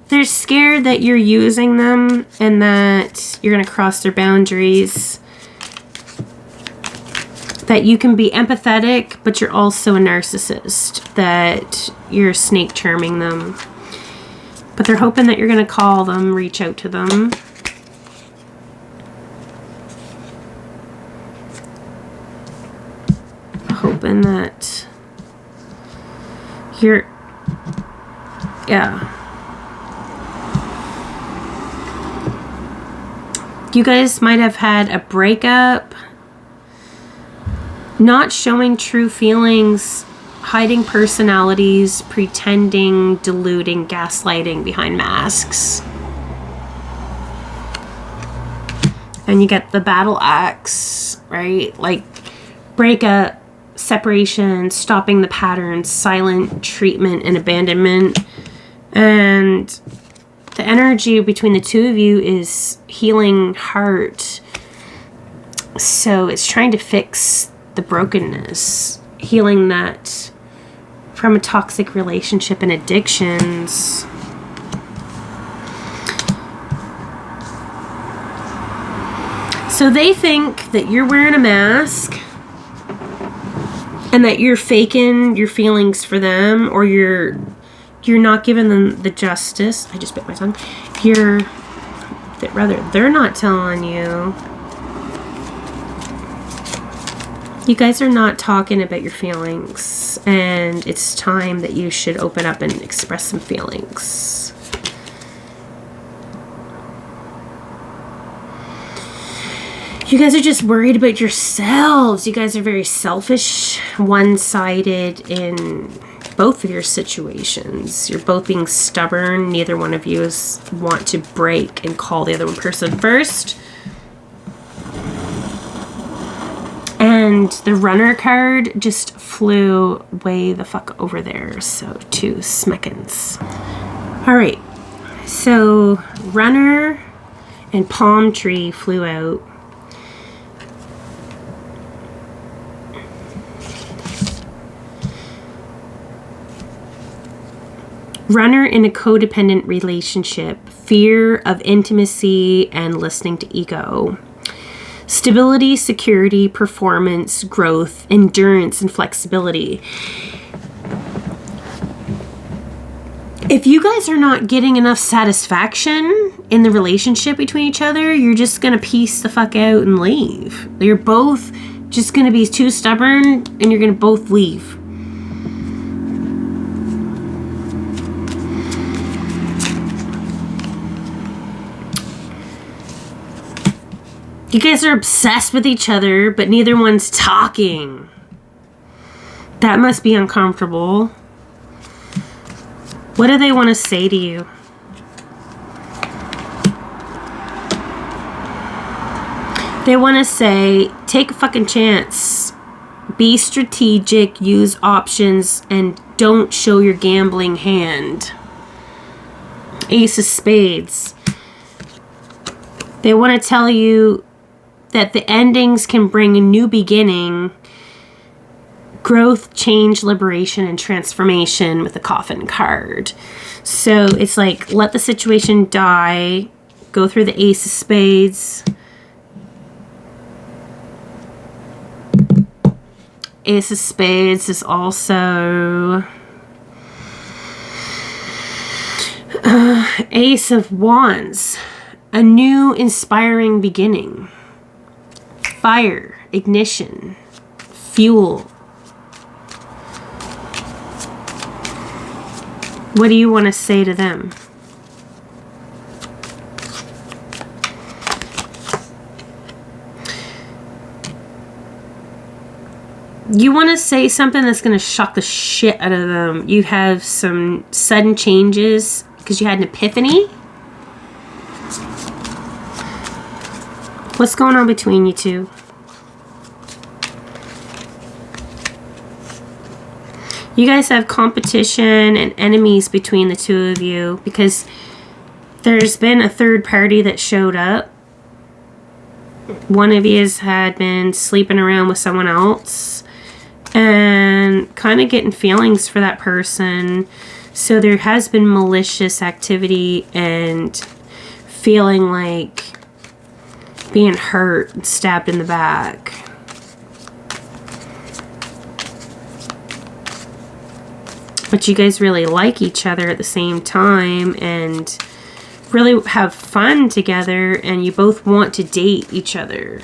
They're scared that you're using them and that you're going to cross their boundaries. That you can be empathetic, but you're also a narcissist. That you're snake charming them. But they're hoping that you're going to call them, reach out to them. Hoping that you're, yeah. You guys might have had a breakup, not showing true feelings, hiding personalities, pretending, deluding, gaslighting behind masks. And you get the battle axe, right? Like breakup, separation, stopping the patterns, silent treatment and abandonment. And the energy between the two of you is healing heart. So it's trying to fix the brokenness, healing that from a toxic relationship and addictions. So they think that you're wearing a mask and that you're faking your feelings for them, or you're not giving them the justice. I just bit my tongue. They're not telling you. You guys are not talking about your feelings, and it's time that you should open up and express some feelings. You guys are just worried about yourselves. You guys are very selfish, one-sided in both of your situations. You're both being stubborn. Neither one of you want to break and call the other one person first. And the runner card just flew way the fuck over there. So 2 smeckins. All right. So runner and palm tree flew out. Runner in a codependent relationship, fear of intimacy and listening to ego. Stability, security, performance, growth, endurance, and flexibility. If you guys are not getting enough satisfaction in the relationship between each other, you're just going to piece the fuck out and leave. You're both just going to be too stubborn and you're going to both leave. You guys are obsessed with each other, but neither one's talking. That must be uncomfortable. What do they want to say to you? They want to say, take a fucking chance. Be strategic, use options, and don't show your gambling hand. Ace of Spades. They want to tell you that the endings can bring a new beginning, growth, change, liberation, and transformation with the Coffin card. So it's like, let the situation die, go through the Ace of Spades. Ace of Spades is also Ace of Wands, a new inspiring beginning, fire, ignition, fuel. What do you want to say to them? You want to say something that's going to shock the shit out of them. You have some sudden changes because you had an epiphany. What's going on between you two? You guys have competition and enemies between the two of you because there's been a third party that showed up. One of you had been sleeping around with someone else and kind of getting feelings for that person. So there has been malicious activity and feeling like being hurt and stabbed in the back. But you guys really like each other at the same time and really have fun together, and you both want to date each other.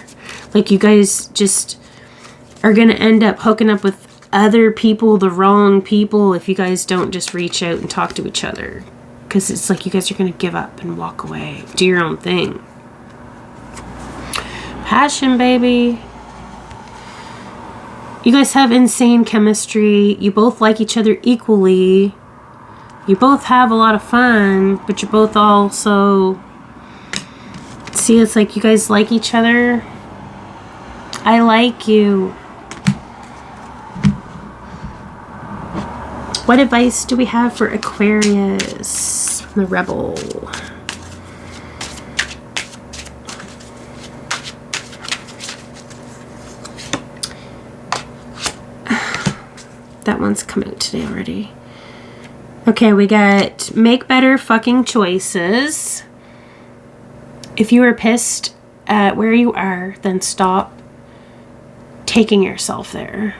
Like you guys just are going to end up hooking up with other people, the wrong people, if you guys don't just reach out and talk to each other. Because it's like you guys are going to give up and walk away. Do your own thing. Passion, baby. You guys have insane chemistry. You both like each other equally. You both have a lot of fun, but you both also... See, it's like you guys like each other. I like you. What advice do we have for Aquarius from the Rebel? That one's come out today already. Okay, we got make better fucking choices. If you are pissed at where you are, then stop taking yourself there.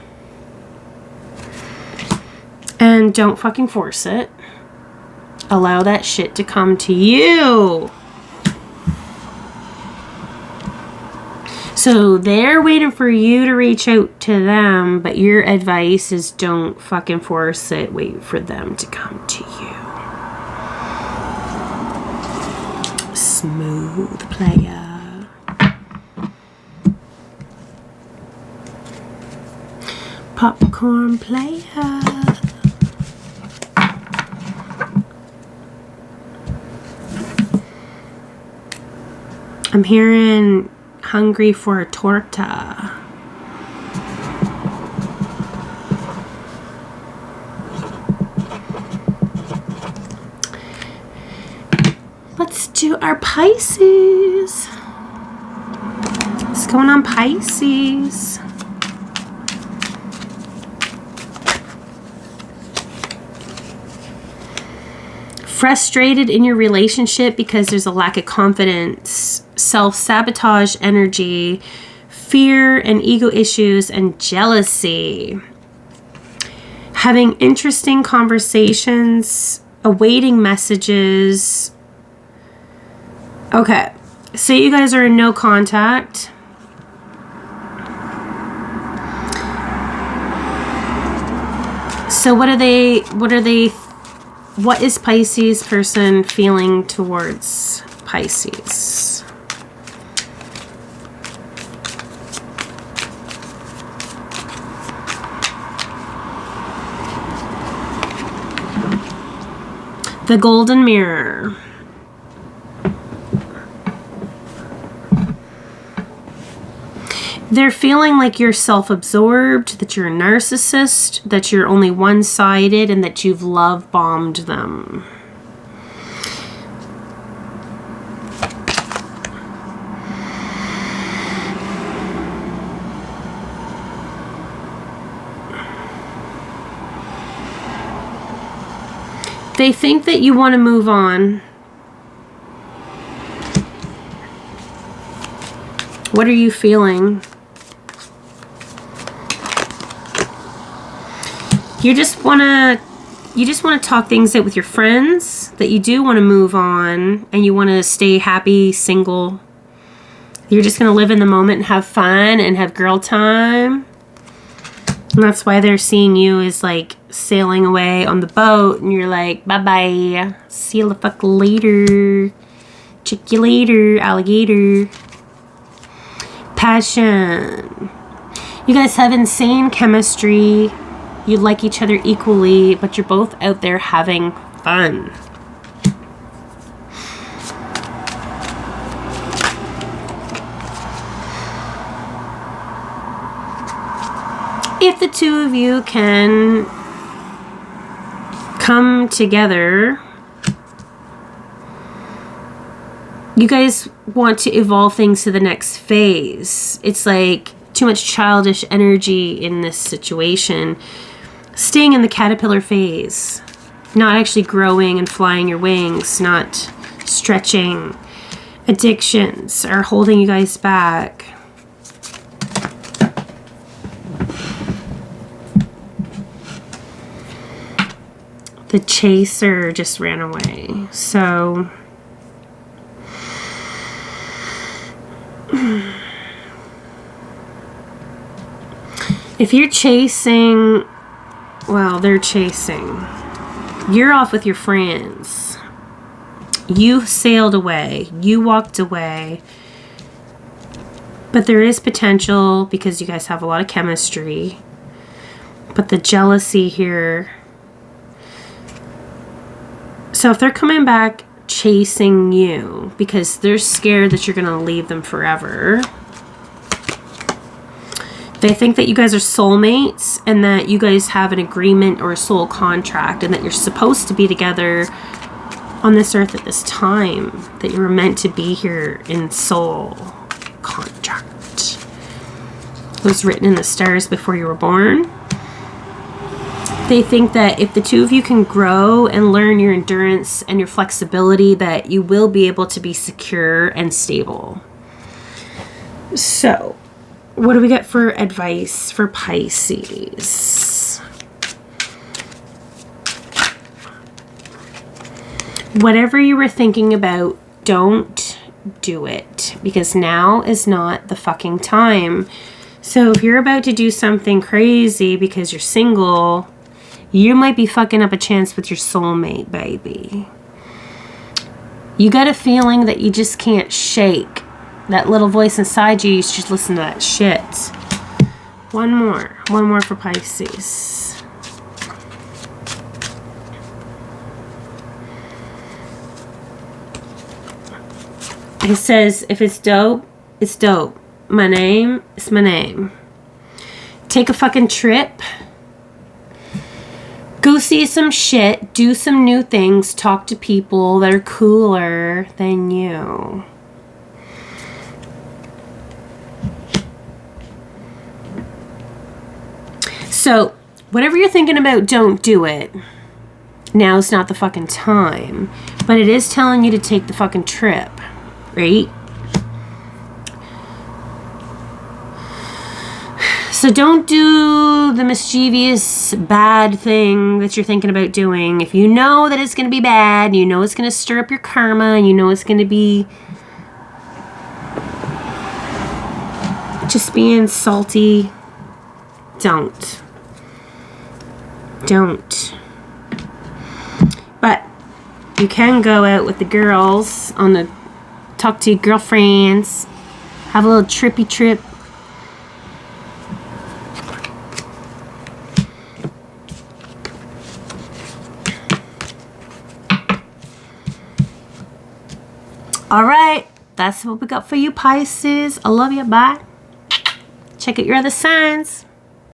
And don't fucking force it. Allow that shit to come to you. So they're waiting for you to reach out to them, but your advice is don't fucking force it. Wait for them to come to you. Smooth player. Popcorn player. I'm hearing hungry for a torta. Let's do our Pisces. What's going on, Pisces? Frustrated in your relationship because there's a lack of confidence, self-sabotage energy, fear and ego issues, and jealousy. Having interesting conversations, awaiting messages. Okay, so you guys are in no contact. So what is Pisces person feeling towards Pisces? The Golden Mirror. They're feeling like you're self-absorbed, that you're a narcissist, that you're only one-sided, and that you've love-bombed them. They think that you want to move on. What are you feeling? You just want to talk things out with your friends, that you do want to move on and you want to stay happy, single. You're just going to live in the moment and have fun and have girl time. And that's why they're seeing you as like sailing away on the boat and you're like, bye-bye. See you the fuck later. Check you later, alligator. Passion. You guys have insane chemistry. You like each other equally, but you're both out there having fun. If the two of you can come together, you guys want to evolve things to the next phase. It's like too much childish energy in this situation. Staying in the caterpillar phase. Not actually growing and flying your wings. Not stretching. Addictions are holding you guys back. The chaser just ran away. So if you're chasing, well, they're chasing. You're off with your friends. You sailed away. You walked away. But there is potential because you guys have a lot of chemistry. But the jealousy here. So if they're coming back chasing you because they're scared that you're going to leave them forever. They think that you guys are soulmates and that you guys have an agreement or a soul contract and that you're supposed to be together on this earth at this time. That you were meant to be here in soul contract. It was written in the stars before you were born. They think that if the two of you can grow and learn your endurance and your flexibility, that you will be able to be secure and stable. So, what do we get for advice for Pisces? Whatever you were thinking about, don't do it. Because now is not the fucking time. So if you're about to do something crazy because you're single, you might be fucking up a chance with your soulmate, baby. You got a feeling that you just can't shake. That little voice inside you, you should just listen to that shit. One more for Pisces. It says, if it's dope, it's dope. My name is my name. Take a fucking trip. Go see some shit. Do some new things. Talk to people that are cooler than you. So, whatever you're thinking about, don't do it. Now's not the fucking time. But it is telling you to take the fucking trip. Right? So don't do the mischievous, bad thing that you're thinking about doing. If you know that it's going to be bad, you know it's going to stir up your karma, and you know it's going to be just being salty, don't. Don't. But you can go out with the girls on the talk to your girlfriends, have a little trippy trip. All right. That's what we got for you, Pisces. I love you. Bye. Check out your other signs.